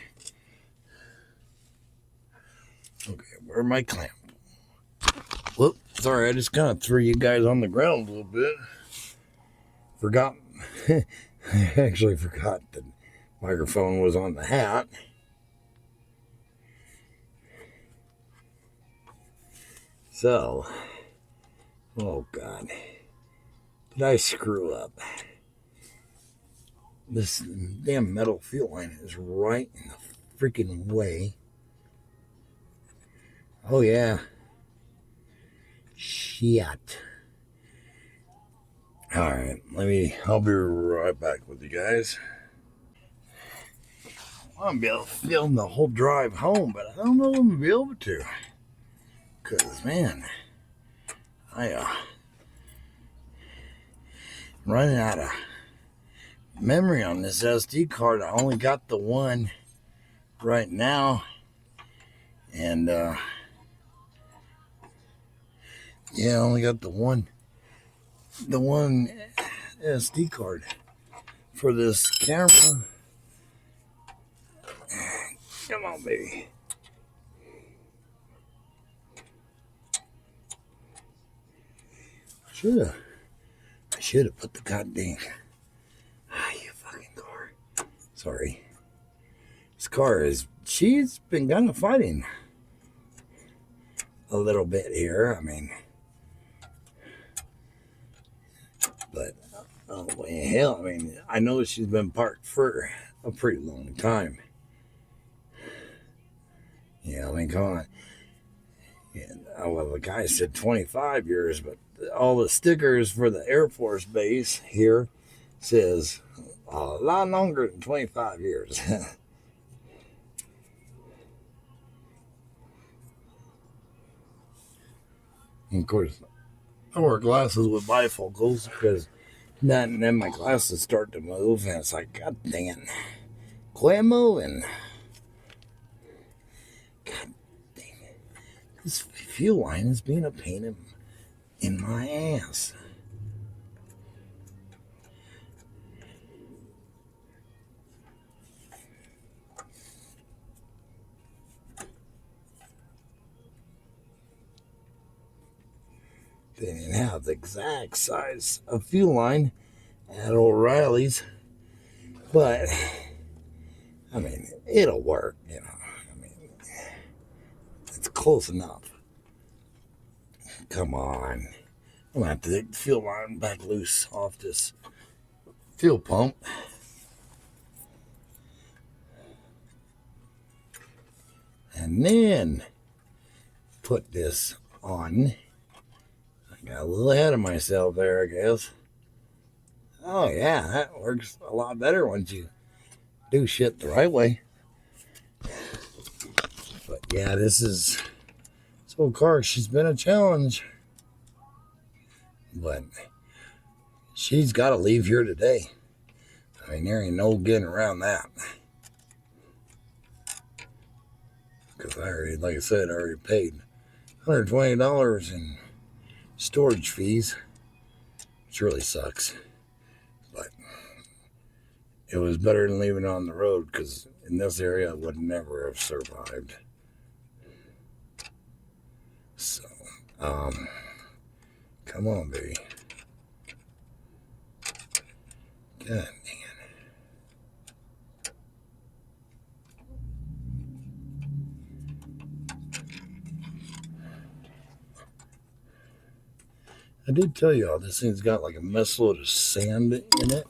Okay, where my clamp? Whoop, sorry, I just kind of threw you guys on the ground a little bit. I actually forgot the microphone was on the hat. So, oh God, did I screw up? This damn metal fuel line is right in the freaking way. Oh yeah. Shit. Alright, I'll be right back with you guys. I'm gonna be able to film the whole drive home, but I don't know if I'm gonna be able to. Cause man, running out of memory on this SD card. I only got the one right now. And yeah, I only got the one SD card for this camera. Come on, baby. I should have put the goddamn. You fucking car. Sorry. This car she's been kind of fighting a little bit here. I mean, but oh hell, I mean, I know she's been parked for a pretty long time. Yeah, I mean, come on. And, well, the guy said 25 years, but all the stickers for the Air Force Base here says a lot longer than 25 years. And of course, I wear glasses with bifocals because then my glasses start to move, and it's like, God dang it, quit moving. God dang it. This fuel line is being a pain in my ass. They didn't have the exact size of fuel line at O'Reilly's, but I mean, it'll work, you know. I mean, it's close enough. Come on. I'm gonna have to take the fuel line back loose off this fuel pump. And then put this on. I got a little ahead of myself there, I guess. Oh yeah, that works a lot better once you do shit the right way. But yeah, this old car. She's been a challenge, but she's got to leave here today. I mean, there ain't no getting around that. Because I already, like I said, I already paid $120 in storage fees, which really sucks. But it was better than leaving it on the road, because in this area I would never have survived. So, come on, baby. God dang it. I did tell y'all this thing's got like a mess load of sand in it.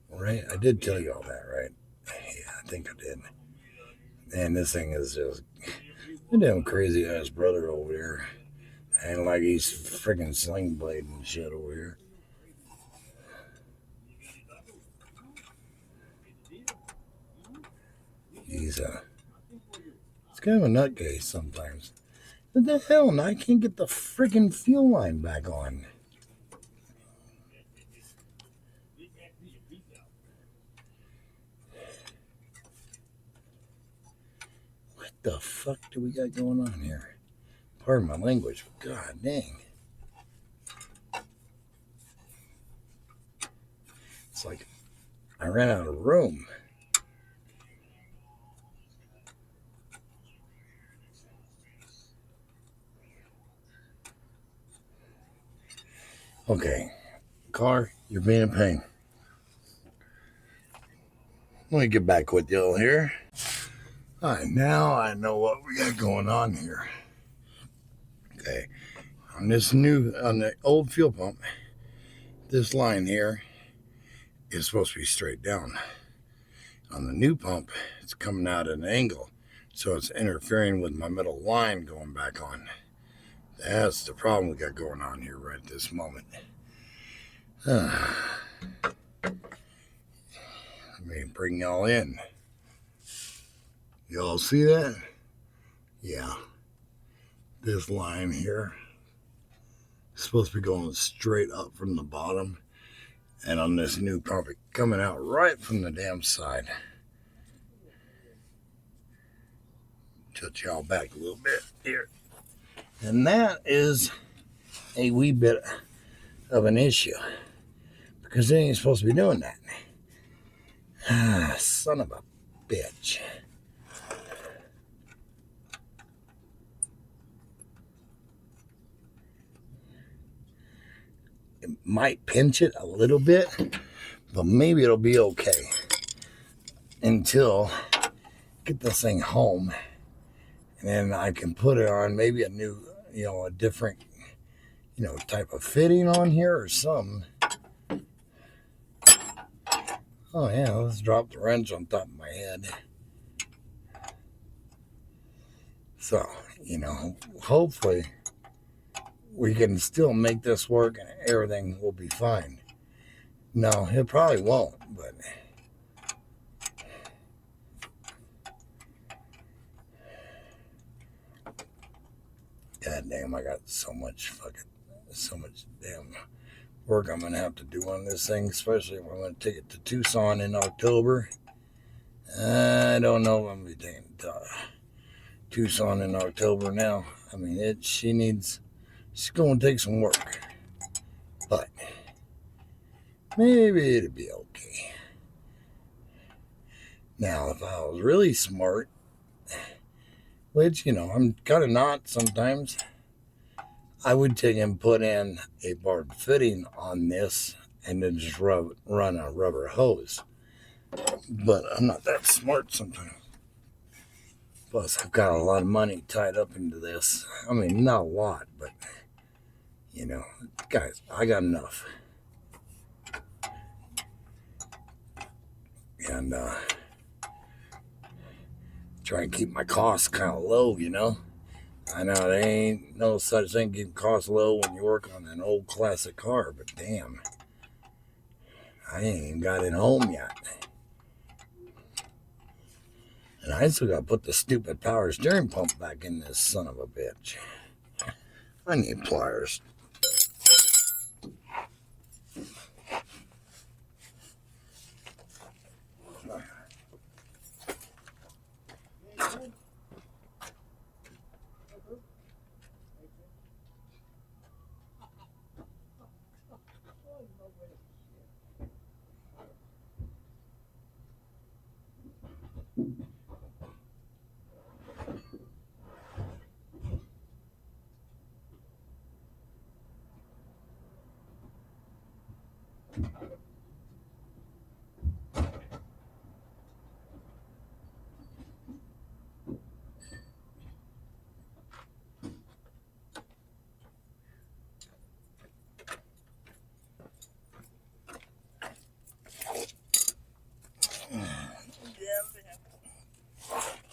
Right? I did tell y'all that, right? Yeah, I think I did. And this thing is just a damn crazy ass brother over here. And like he's freaking sling blade and shit over here. He's kind of a nutcase sometimes. What the hell? Now I can't get the freaking fuel line back on. What the fuck do we got going on here? Pardon my language, but god dang. It's like I ran out of room. Okay, car, you're being a pain. Let me get back with y'all here. All right, now I know what we got going on here. Okay, on the old fuel pump, this line here is supposed to be straight down. On the new pump, it's coming out at an angle, so it's interfering with my middle line going back on. That's the problem we got going on here right this moment. Let me bring y'all in. Y'all see that? Yeah. This line here is supposed to be going straight up from the bottom. And on this new pump, it's coming out right from the damn side. Touch y'all back a little bit here. And that is a wee bit of an issue, because they ain't supposed to be doing that. Son of a bitch. It might pinch it a little bit, but maybe it'll be okay until I get this thing home, and then I can put it on maybe a new, a different, type of fitting on here or something. Oh yeah, let's drop the wrench on top of my head. So, hopefully we can still make this work and everything will be fine. No, it probably won't, but god damn, I got so much damn work I'm gonna have to do on this thing, especially if I'm gonna take it to Tucson in October. I don't know if I'm gonna be taking it to Tucson in October now. I mean, she's gonna take some work, but maybe it'll be okay. Now, if I was really smart, which, I'm kind of not sometimes, I would take and put in a barred fitting on this and then just run a rubber hose. But I'm not that smart sometimes. Plus, I've got a lot of money tied up into this. I mean, not a lot, but, guys, I got enough. And try and keep my costs kind of low, I know there ain't no such thing getting cost low when you work on an old classic car, but damn, I ain't even got it home yet. And I still got to put the stupid power steering pump back in this son of a bitch. I need pliers.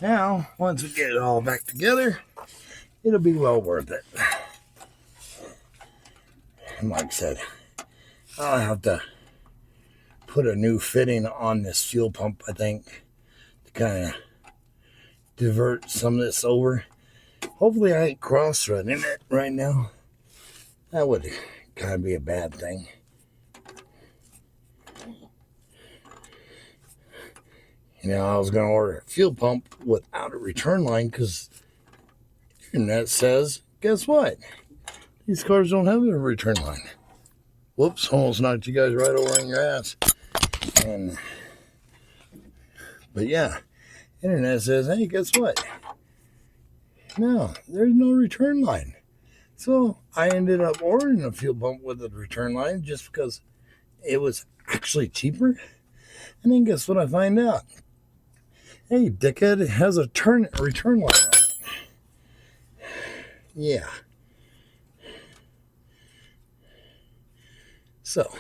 Now, once we get it all back together, it'll be well worth it. And like I said, I'll have to put a new fitting on this fuel pump, I think, to kind of divert some of this over. Hopefully I ain't cross-threading it right now. That would kind of be a bad thing. You know, I was going to order a fuel pump without a return line because the internet says, guess what? These cars don't have a return line. Whoops, almost knocked you guys right over in your ass. But yeah, internet says, hey, guess what? No, there's no return line. So I ended up ordering a fuel pump with a return line just because it was actually cheaper. And then guess what I find out? Hey, dickhead, it has a return line on it. Yeah. So,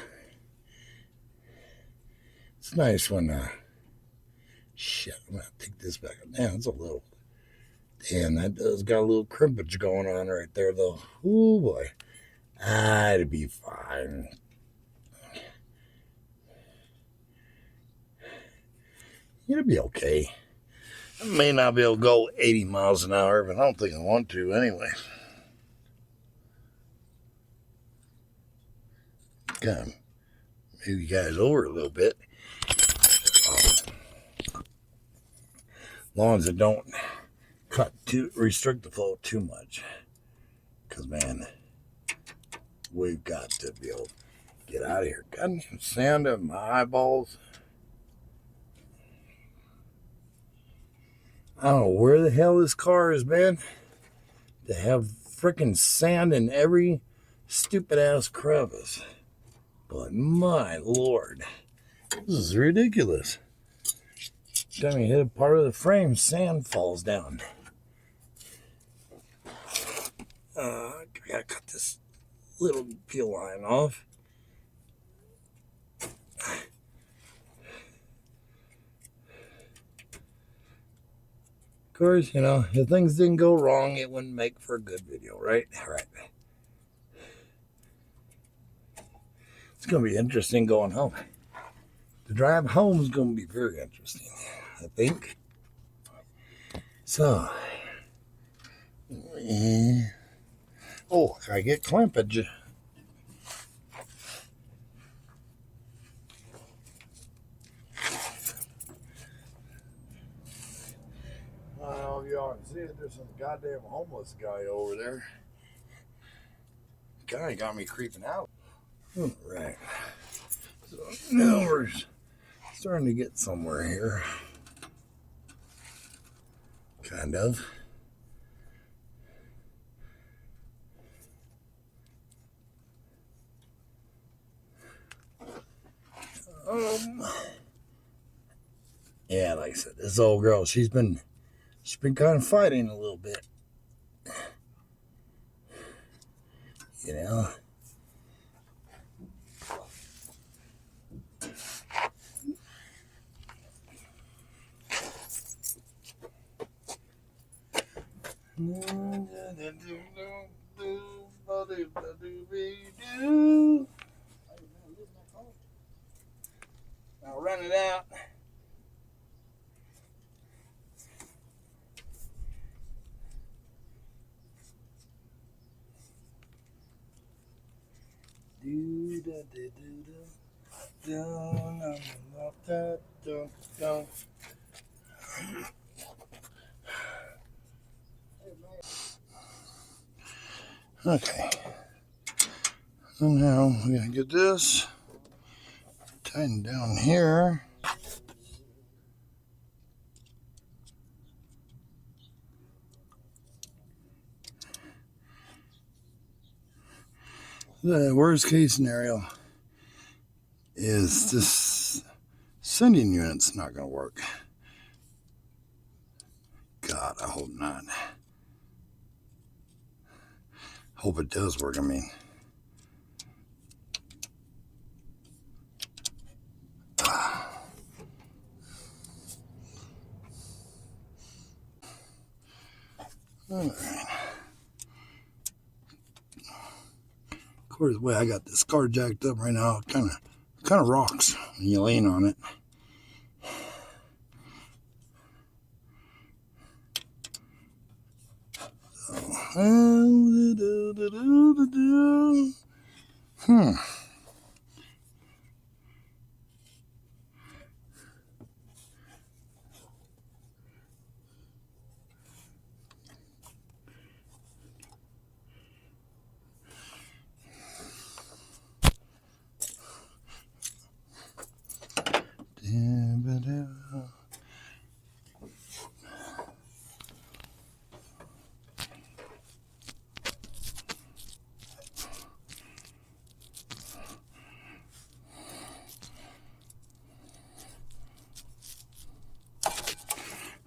it's nice when, shit, I'm going to take this back up. Damn, it's a little, damn, that does got a little crimpage going on right there, though. Oh, boy. It'd be fine. It'll be okay. I may not be able to go 80 miles an hour, but I don't think I want to anyway. Kind of move you guys over a little bit. As long as it don't restrict the flow too much. Because, man, we've got to be able to get out of here. Goddamn sand in my eyeballs. I don't know where the hell this car has been to have freaking sand in every stupid ass crevice. But my lord, this is ridiculous. Every time you hit a part of the frame, sand falls down. I gotta cut this little peel line off. Of course, you know, if things didn't go wrong, it wouldn't make for a good video, right? All right. It's going to be interesting going home. The drive home is going to be very interesting, I think. So, oh, I get clampage. I don't know if y'all can see it. There's some goddamn homeless guy over there. Guy got me creeping out. All right. So now we're starting to get somewhere here. Kind of. Yeah, like I said, this old girl, she's been kind of fighting a little bit. You know? I'll run it out. Okay. So now we gotta get this tightened down here. The worst case scenario is this sending unit's not going to work. God, I hope not. Hope it does work, I mean. All right. Of course, the way I got this car jacked up right now, it kind of rocks when you lean on it. Hmm.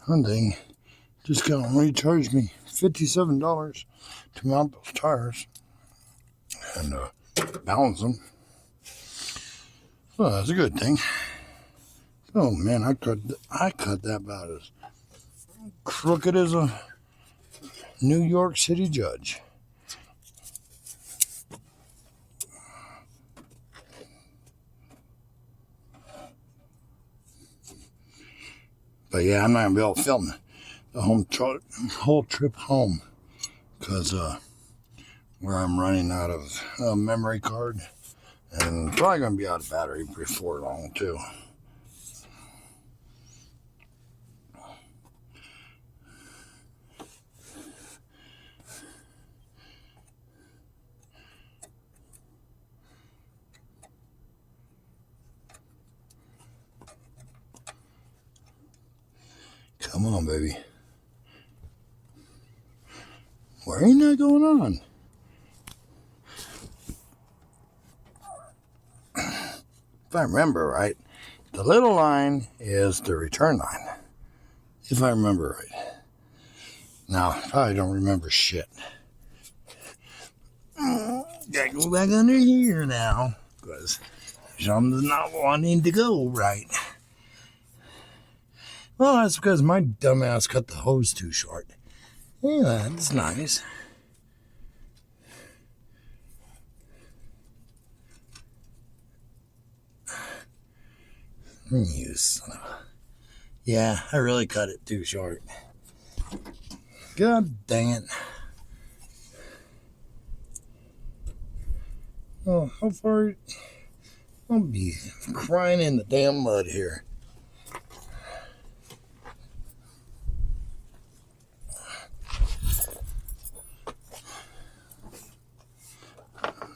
Hyundai just got to recharge me $57 to mount those tires and balance them. Well, that's a good thing. Oh man, I cut that about as crooked as a New York City judge. But yeah, I'm not gonna be able to film the whole trip home because where I'm running out of a memory card and probably gonna be out of battery before long too. Come on, baby. What ain't that going on? If I remember right, the little line is the return line. If I remember right. Now, I probably don't remember shit. Gotta go back under here now because something's not wanting to go right. Well, that's because my dumbass cut the hose too short. Yeah, that's nice. You son of a... Yeah, I really cut it too short. God dang it. Oh, how far... I'll be crying in the damn mud here.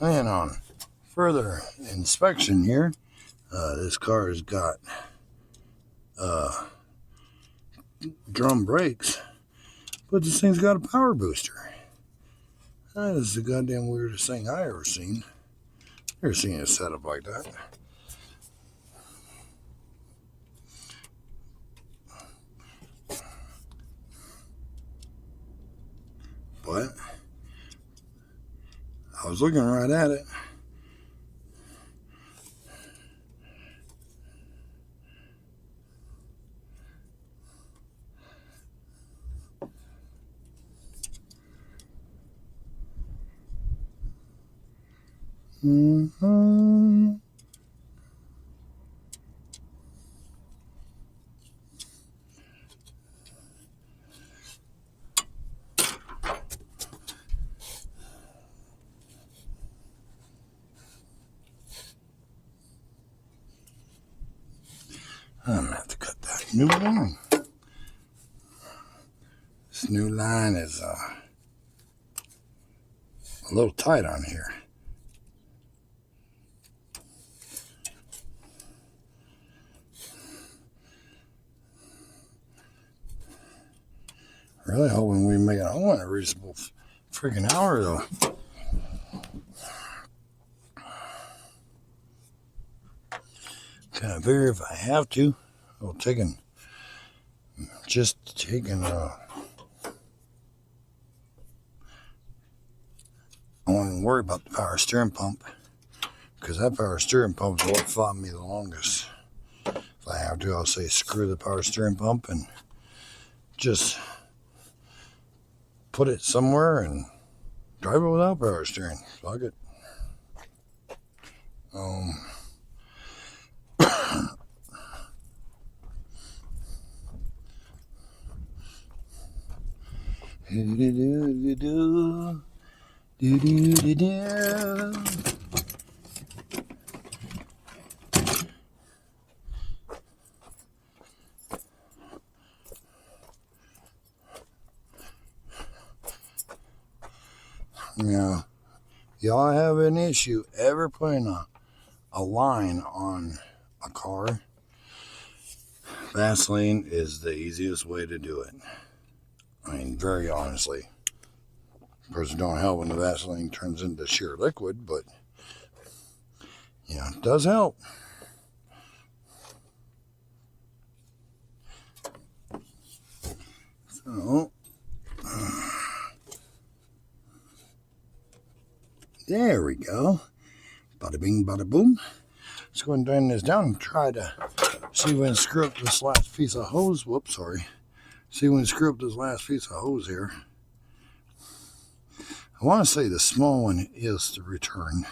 And on further inspection here, this car has got drum brakes, but this thing's got a power booster. That is the goddamn weirdest thing I ever seen. Never seen a setup like that. But I was looking right at it. Mm-hmm. I'm gonna have to cut that new line. This new line is a little tight on here. Really hoping we make it home in a reasonable freaking hour though. Kind of figure if I have to, I'll taking I won't worry about the power steering pump, because that power steering pump is what fought me the longest. If I have to, I'll say screw the power steering pump and just put it somewhere and drive it without power steering. Fuck it. Yeah. Y'all have an issue ever putting a line on a car? Vaseline is the easiest way to do it. I mean, very honestly. Of course, it don't help when the Vaseline turns into sheer liquid, but, you know, it does help. So, there we go. Bada bing, bada boom. Let's go and drain this down and try to see when screw up this last piece of hose. Whoops, sorry. See when screw up this last piece of hose here. I want to say the small one is the return.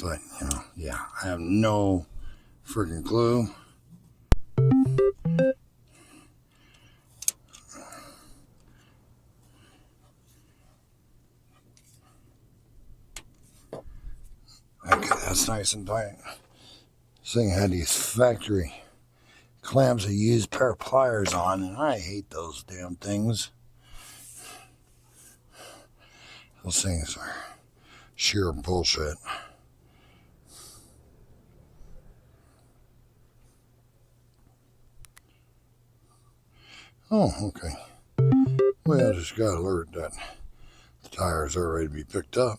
But, you know, yeah, I have no freaking clue. Okay, that's nice and tight. This thing had these factory clamps that you use a pair of pliers on, and I hate those damn things. Those things are sheer bullshit. Oh, okay. Well, I just got alert that the tires are ready to be picked up.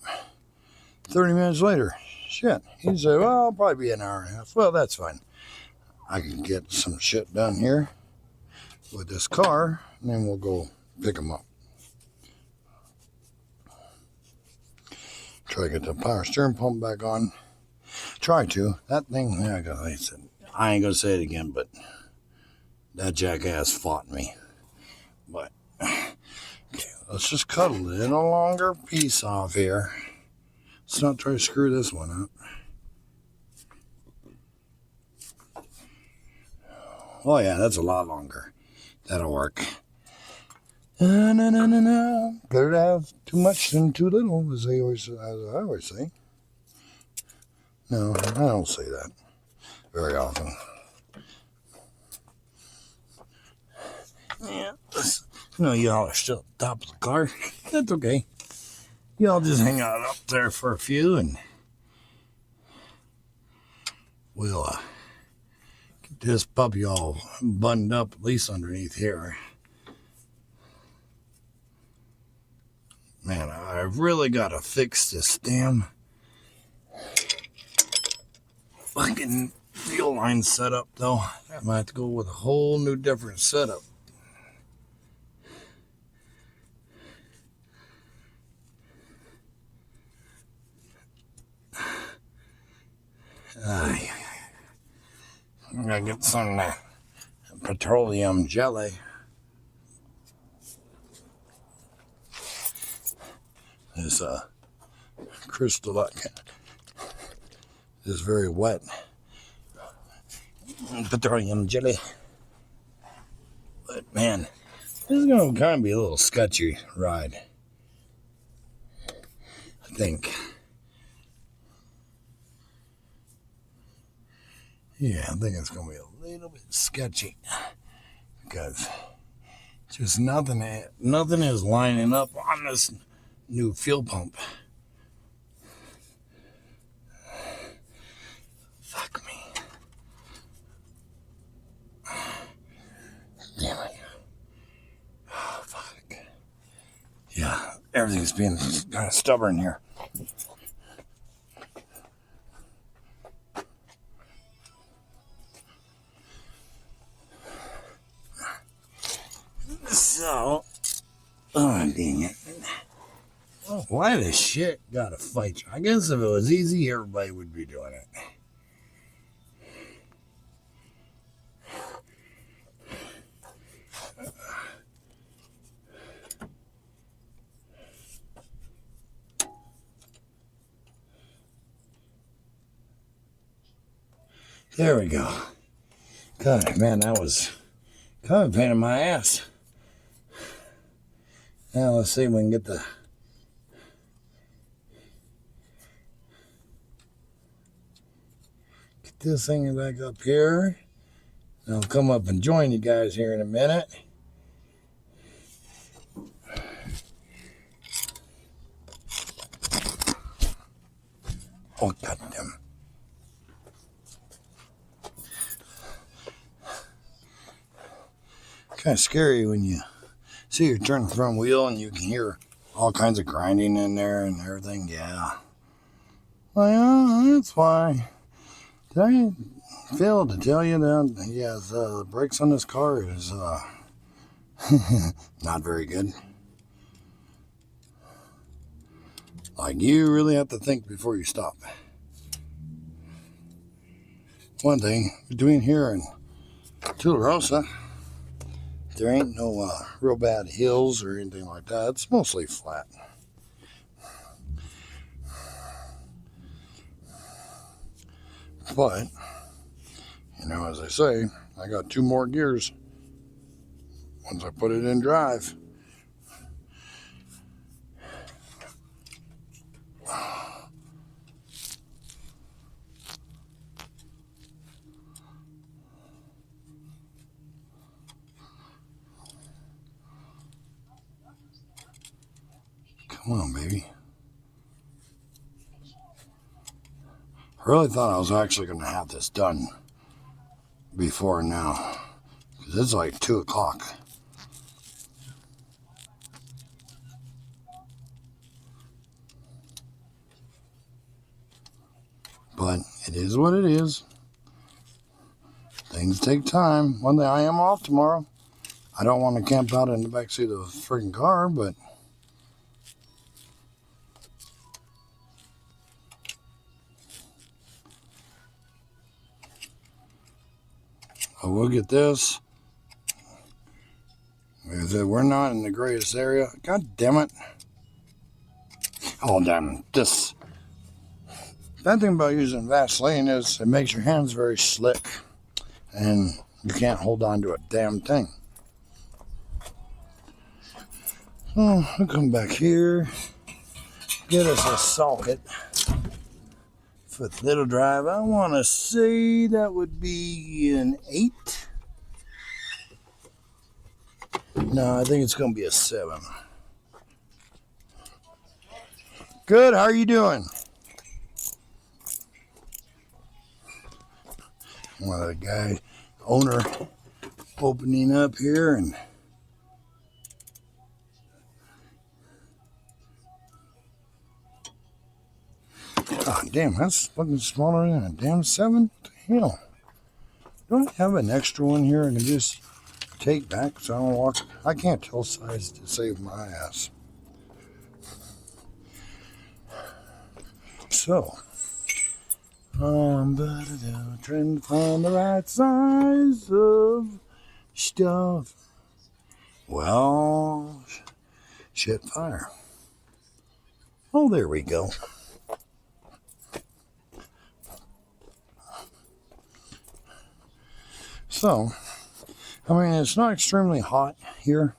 30 minutes later, shit. He said, well, I'll probably be an hour and a half. Well, that's fine. I can get some shit done here with this car, and then we'll go pick them up. Try to get the power steering pump back on. Try to. That thing, like I said, I ain't going to say it again, but that jackass fought me. But, okay, let's just cut a little longer piece off here. Let's not try to screw this one up. Oh yeah, that's a lot longer. That'll work. No. Better to have too much than too little, as I always say. No, I don't say that very often. Yeah, y'all are still at the top of the car. That's okay. Y'all just hang out up there for a few, and we'll get this puppy all buttoned up, at least underneath here. Man, I've really got to fix this damn fucking fuel line setup, though. I might have to go with a whole new different setup. I'm gonna get some petroleum jelly. This crystal is very wet. Petroleum jelly. But man, this is going to kind of be a little sketchy ride, I think. Yeah, I think it's going to be a little bit sketchy because just nothing is lining up on this new fuel pump. Fuck me. Damn it. Oh, fuck. Yeah, everything's being kind of stubborn here. So, oh, dang it. Oh, why the shit gotta fight you? I guess if it was easy, everybody would be doing it. There we go. God, man, that was kind of a pain in my ass. Now let's see if we can get this thing back up here. I'll come up and join you guys here in a minute. Oh, goddamn. Kind of scary when you see you're turning the front wheel and you can hear all kinds of grinding in there and everything. Yeah. Well, that's why. Did I fail to tell you that? Yes, the brakes on this car is not very good. Like, you really have to think before you stop. One thing, between here and Tularosa, there ain't no real bad hills or anything like that. It's mostly flat. But, you know, as I say, I got 2 more gears once I put it in drive. Come on, baby. I really thought I was actually going to have this done before now. Because it's like 2 o'clock. But it is what it is. Things take time. One day I am off tomorrow. I don't want to camp out in the backseat of the freaking car, but I will get this. We're not in the greatest area. God damn it. Oh, damn. That thing about using Vaseline is it makes your hands very slick. And you can't hold on to a damn thing. Oh, we'll come back here. Get us a socket for the little drive. I want to say that would be an 8. No, I think it's going to be a 7. Good, how are you doing? One of the guy, owner, opening up here and oh, damn, that's fucking smaller than a damn 7. What the hell? Do I have an extra one here I can just take back so I don't walk? I can't tell size to save my ass. So, trying to find the right size of stuff. Well, shit fire. Oh, there we go. So, I mean, it's not extremely hot here.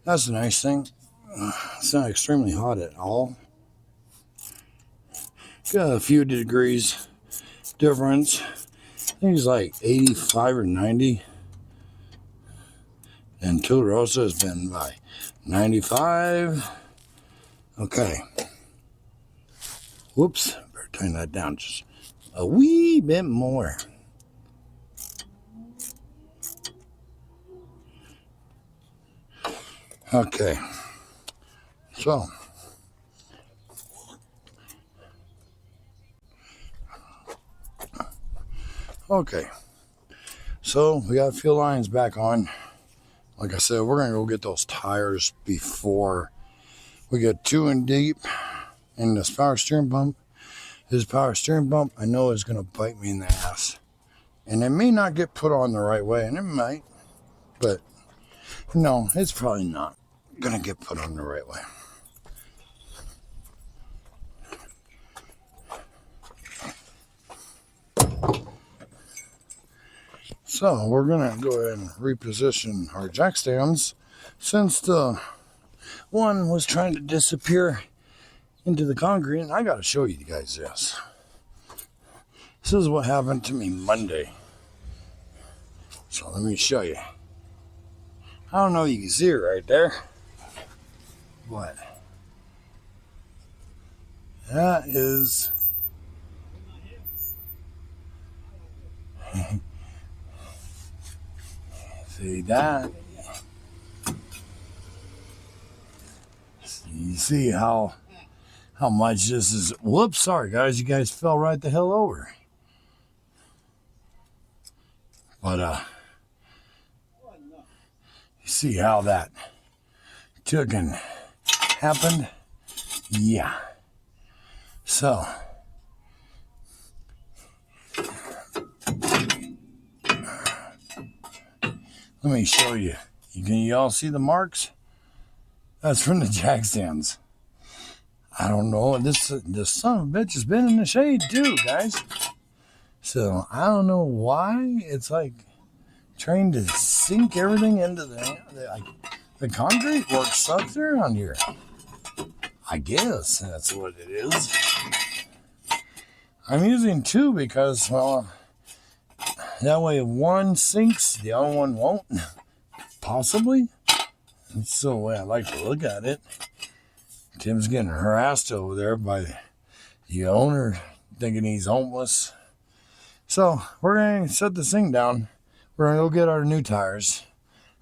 That's the nice thing. It's not extremely hot at all. Got a few degrees difference. I think it's like 85 or 90. And Tularosa has been by 95. Okay. Whoops. Better turn that down just a wee bit more. Okay. So. Okay. So we got fuel lines back on. Like I said, we're going to go get those tires before we get too in deep in this power steering pump. This power steering pump, I know, is going to bite me in the ass. And it may not get put on the right way, and it might. But, no, it's probably not going to get put on the right way. So, we're going to go ahead and reposition our jack stands since the one was trying to disappear into the concrete. And I got to show you guys this. This is what happened to me Monday. So let me show you. I don't know if you can see it right there. But that is see that? You see how much this is. Whoops, sorry guys, you guys fell right the hell over. But you see how that took and happened? Yeah. So let me show you. Can you all see the marks? That's from the jack stands. I don't know. This son of a bitch has been in the shade too, guys. So I don't know why it's like trying to sink everything into the concrete work sucks around here. I guess that's what it is. I'm using two because, well, that way if one sinks, the other one won't. Possibly. That's the way I like to look at it. Tim's getting harassed over there by the owner thinking he's homeless. So we're going to set this thing down. We're going to go get our new tires.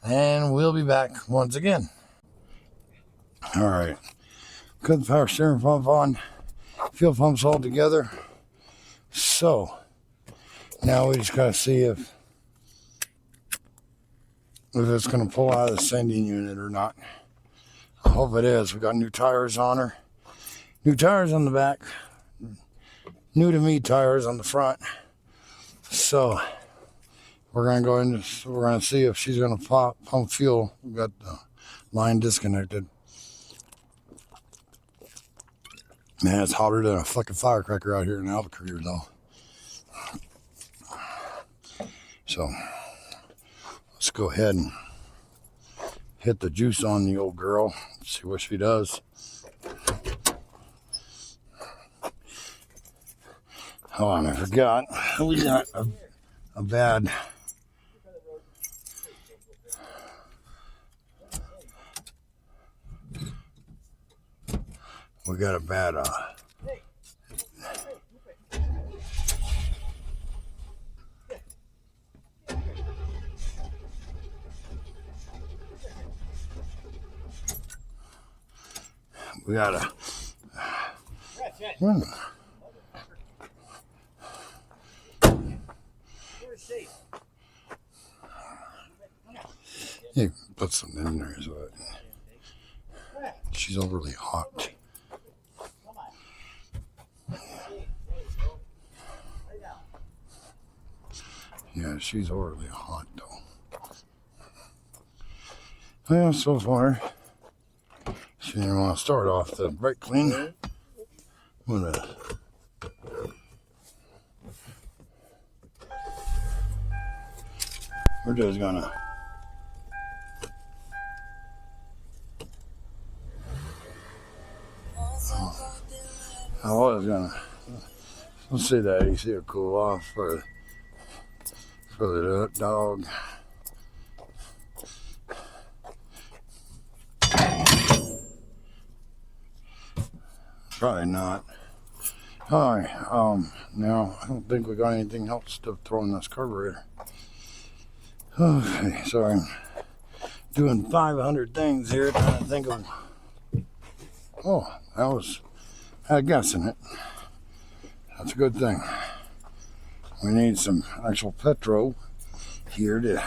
And we'll be back once again. All right. Put the power steering pump on. Fuel pumps all together. So now we just got to see if it's going to pull out of the sending unit or not. I hope it is. We got new tires on her. New tires on the back. New to me tires on the front. So we're going to go in. We're going to see if she's going to pump fuel. We got the line disconnected. Man, it's hotter than a fucking firecracker out here in Albuquerque, though. So let's go ahead and hit the juice on the old girl. See what she does. Oh, and I forgot. We got a bad. We got a bad. We got a. Yeah, put something in there so that she's overly hot. Yeah, she's overly hot though. Well, so far, she didn't want to start off the brake clean. We're just gonna. I was gonna. Let's see that. You see it cool off for the dog. Probably not. Hi. Now I don't think we got anything else to throw in this carburetor. Okay, so I'm doing 500 things here, trying to think of. Oh, I had gas in it. That's a good thing. We need some actual petrol here to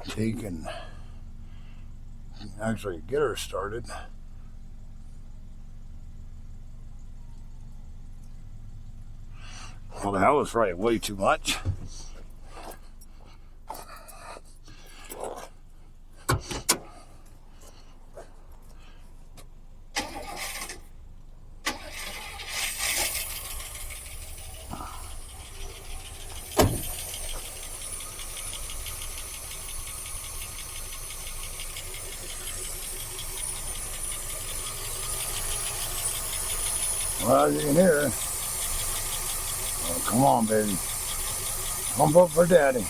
take and actually get her started. Well, that was probably way too much. Well, as you can hear, oh, come on, baby. Pump up for daddy.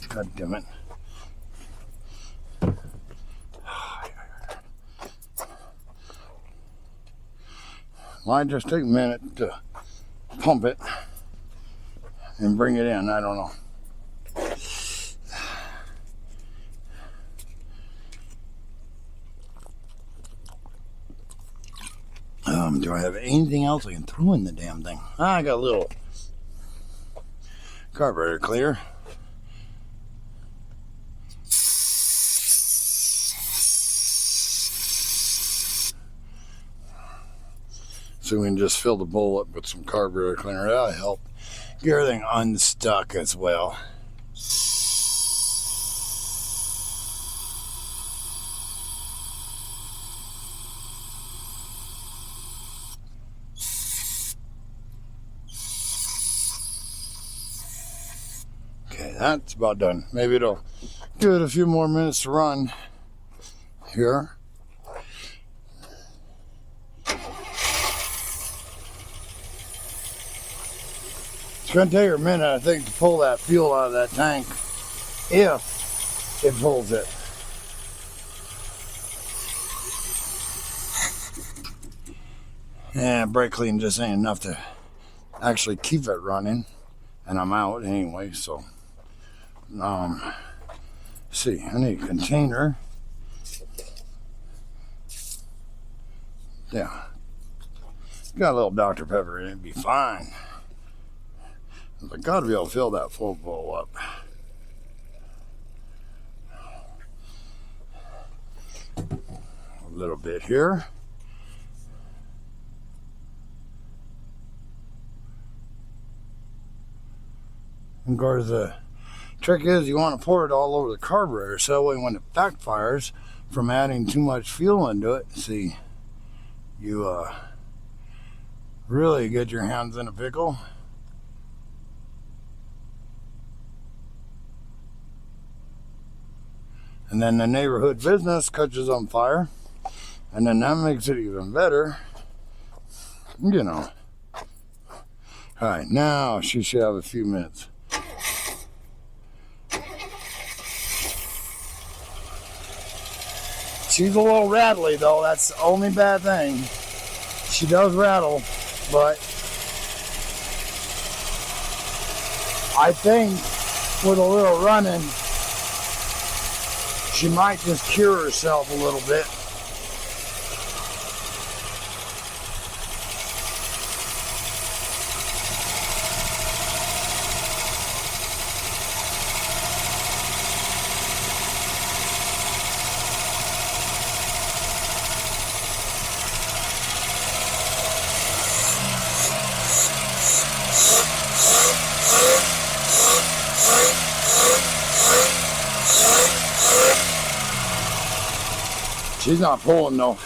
God damn it. Might just take a minute to pump it and bring it in. I don't know. Do I have anything else I can throw in the damn thing? I got a little carburetor clear. So we can just fill the bowl up with some carburetor cleaner. That'll help get everything unstuck as well. Okay, that's about done. Maybe it'll give it a few more minutes to run here. It's going to take her a minute, I think, to pull that fuel out of that tank, if it pulls it. Yeah, brake clean just ain't enough to actually keep it running, and I'm out anyway, so see, I need a container. Yeah, got a little Dr. Pepper in it, it'd be fine. I gotta be able to fill that full bowl up. A little bit here. Of course, the trick is you want to pour it all over the carburetor, so that way when it backfires from adding too much fuel into it, see, you really get your hands in a pickle. And then the neighborhood business catches on fire, and then that makes it even better, you know. All right, now she should have a few minutes. She's a little rattly though, that's the only bad thing. She does rattle, but I think with a little running, she might just cure herself a little bit. She's not pulling though.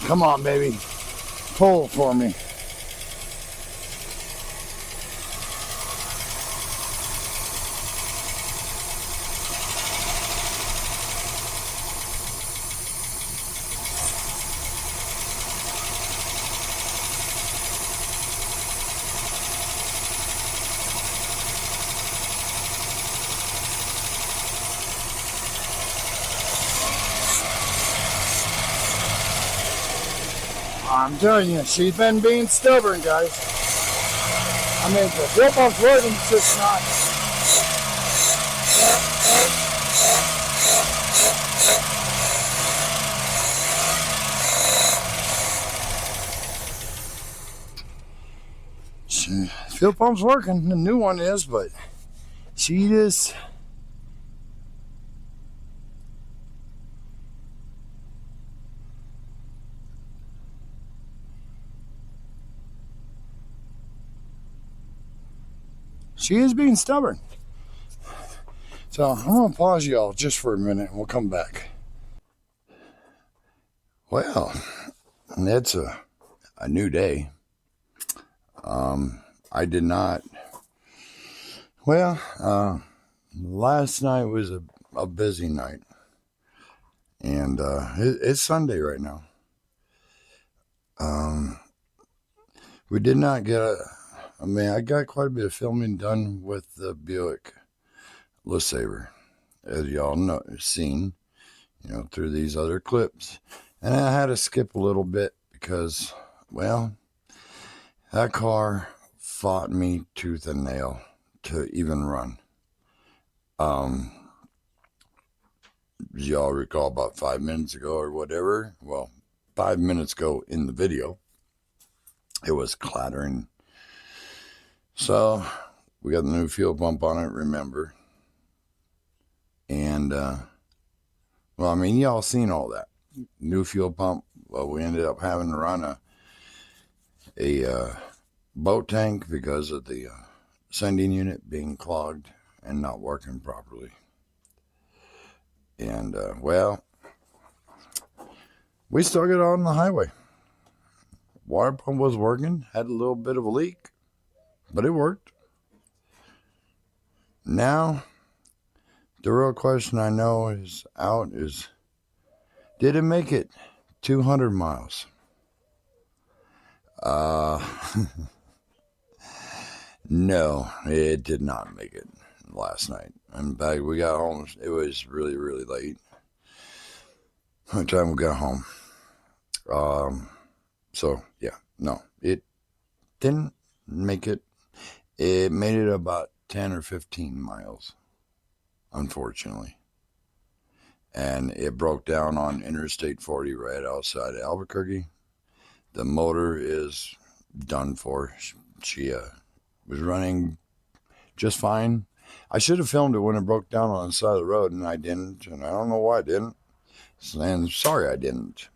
Come on, baby. Pull for me. I'm telling you, she's been being stubborn, guys. I mean, the fuel pump's working, it's just not. Fuel pump's working, the new one is, but she just. She is being stubborn. So I'm going to pause y'all just for a minute and we'll come back. Well, it's a new day. I did not. Well, last night was a busy night. And it's Sunday right now. We did not get I got quite a bit of filming done with the Buick LeSabre, as y'all know, seen, through these other clips. And I had to skip a little bit because, well, that car fought me tooth and nail to even run. As y'all recall, about 5 minutes ago or whatever, well, 5 minutes ago in the video, it was clattering. So we got the new fuel pump on it, remember. And, y'all seen all that. New fuel pump. Well, we ended up having to run a boat tank because of the sending unit being clogged and not working properly. And, we still got on the highway. Water pump was working, had a little bit of a leak, but it worked. Now, the real question I know is, did it make it 200 miles? No, it did not make it last night. In fact, we got home, it was really, really late. By the time we got home. So, yeah, no, it didn't make it. It made it about 10 or 15 miles, unfortunately. And it broke down on Interstate 40 right outside of Albuquerque. The motor is done for. She was running just fine. I should have filmed it when it broke down on the side of the road, and I didn't. And I don't know why I didn't. And sorry I didn't.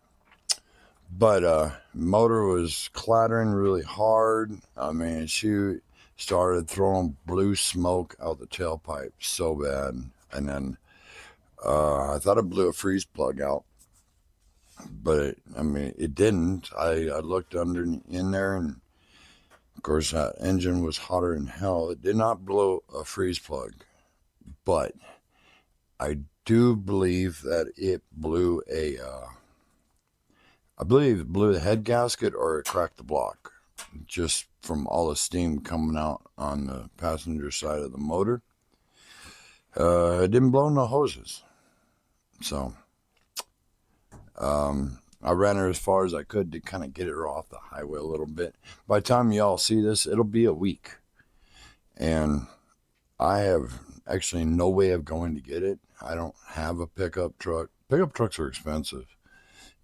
But motor was clattering really hard. She started throwing blue smoke out the tailpipe so bad. And then I thought it blew a freeze plug out. But it didn't. I looked in there, and of course that engine was hotter than hell. It did not blow a freeze plug, but I do believe that it blew I believe it blew the head gasket or it cracked the block, just from all the steam coming out on the passenger side of the motor. It didn't blow no hoses. So, I ran her as far as I could to kind of get her off the highway a little bit. By the time y'all see this, it'll be a week. And I have actually no way of going to get it. I don't have a pickup truck. Pickup trucks are expensive,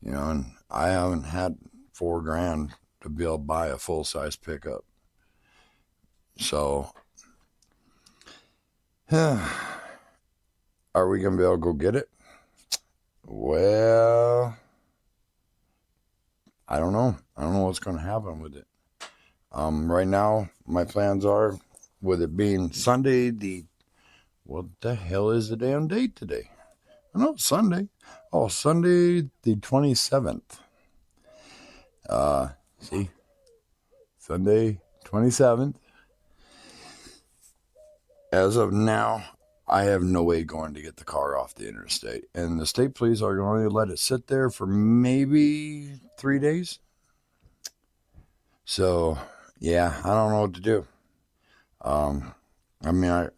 and I haven't had $4,000 to be able to buy a full-size pickup. So, are we going to be able to go get it? Well, I don't know. I don't know what's going to happen with it. Right now, my plans are, with it being Sunday, what the hell is the damn date today? No, Sunday. Oh, Sunday the 27th. See? Sunday 27th. As of now, I have no way going to get the car off the interstate. And the state police are going to let it sit there for maybe 3 days. So, yeah, I don't know what to do. I mean,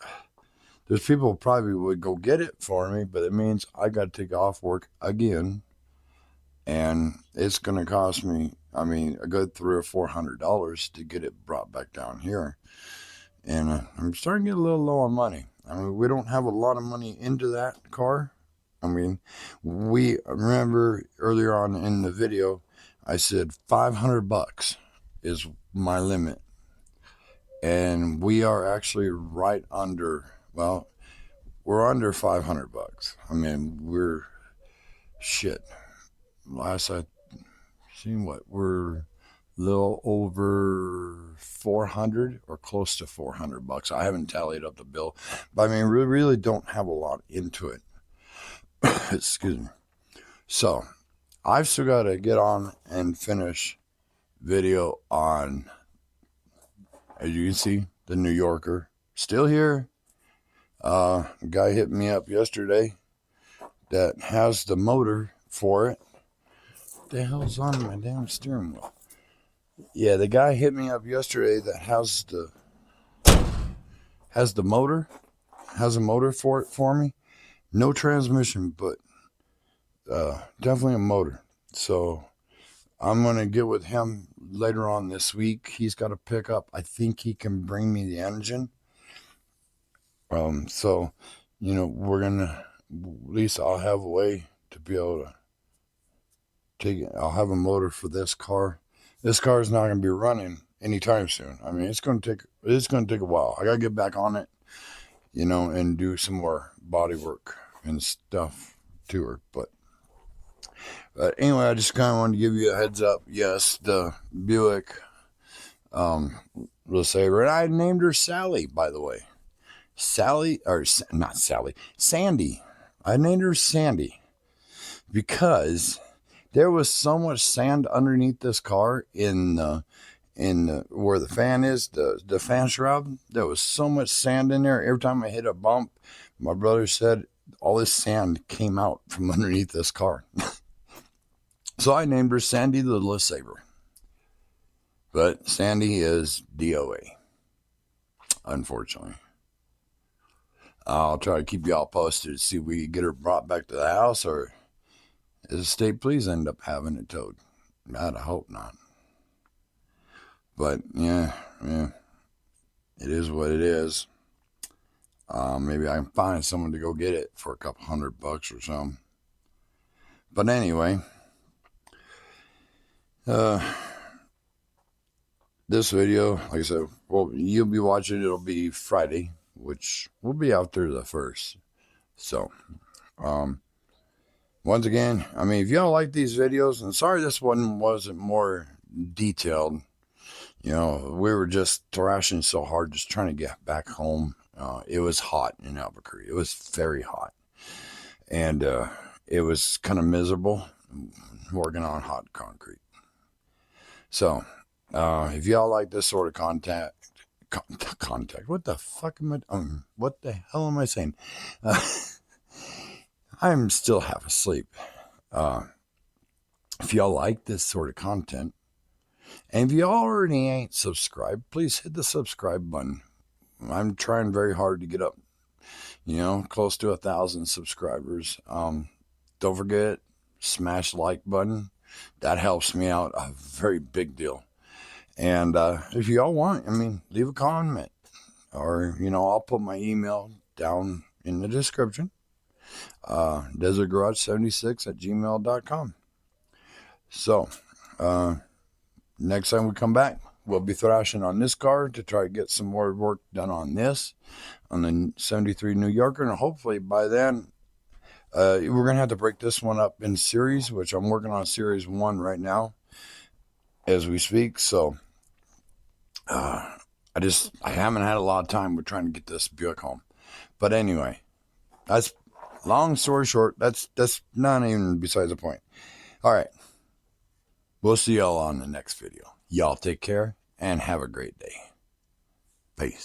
there's people who probably would go get it for me, but it means I got to take off work again. And it's going to cost me, I mean, a good $300 or $400 to get it brought back down here. And I'm starting to get a little low on money. I mean, we don't have a lot of money into that car. I mean, we remember earlier on in the video, I said $500 is my limit. And we are actually right under, well, we're under $500. I mean, we're shit. Last I seen, what, we're a little over 400 or close to $400. I haven't tallied up the bill, but I mean, we really don't have a lot into it. Excuse me. So I've still got to get on and finish video on, as you can see, the New Yorker still here. A guy hit me up yesterday that has the motor for it. What the hell's on my damn steering wheel? Yeah, the guy hit me up yesterday that has the motor, has a motor for it for me. No transmission, but definitely a motor. So I'm going to get with him later on this week. He's got a pickup. I think he can bring me the engine. So, you know, we're going to, at least I'll have a way to be able to take it. I'll have a motor for this car. This car is not going to be running anytime soon. I mean, it's going to take a while. I got to get back on it, you know, and do some more body work and stuff to her. But anyway, I just kind of wanted to give you a heads up. Yes, the Buick LeSabre, and I named her Sally, by the way. Not Sally, Sandy. I named her Sandy because there was so much sand underneath this car in where the fan is, the fan shroud. There was so much sand in there. Every time I hit a bump, my brother said all this sand came out from underneath this car. So I named her Sandy the LeSabre. But Sandy is DOA, unfortunately. I'll try to keep y'all posted to see if we can get her brought back to the house, or does the state police end up having it towed? I hope not. But yeah, it is what it is. Maybe I can find someone to go get it for a couple $100 or something. But anyway, this video, like I said, well, you'll be watching, it'll be Friday, which will be out there the 1st. So, once again, I mean, if y'all like these videos, and sorry this one wasn't more detailed, you know, we were just thrashing so hard, just trying to get back home. It was hot in Albuquerque. It was very hot. And it was kind of miserable working on hot concrete. So, if y'all like this sort of contact, what the fuck am I, what the hell am I saying? I'm still half asleep. If y'all like this sort of content, and if you already ain't subscribed, please hit the subscribe button. I'm trying very hard to get up, you know, close to 1,000 subscribers. Don't forget, smash the like button. That helps me out a very big deal. And if y'all want, I mean, leave a comment. Or, you know, I'll put my email down in the description. desertgarage76@gmail.com. So, next time we come back, we'll be thrashing on this car to try to get some more work done on this, on the 73 New Yorker. And hopefully by then, we're going to have to break this one up in series, which I'm working on series 1 right now as we speak. So, I haven't had a lot of time. We're trying to get this Buick home. But anyway, that's long story short, that's not even besides the point. All right. We'll see y'all on the next video. Y'all take care and have a great day. Peace.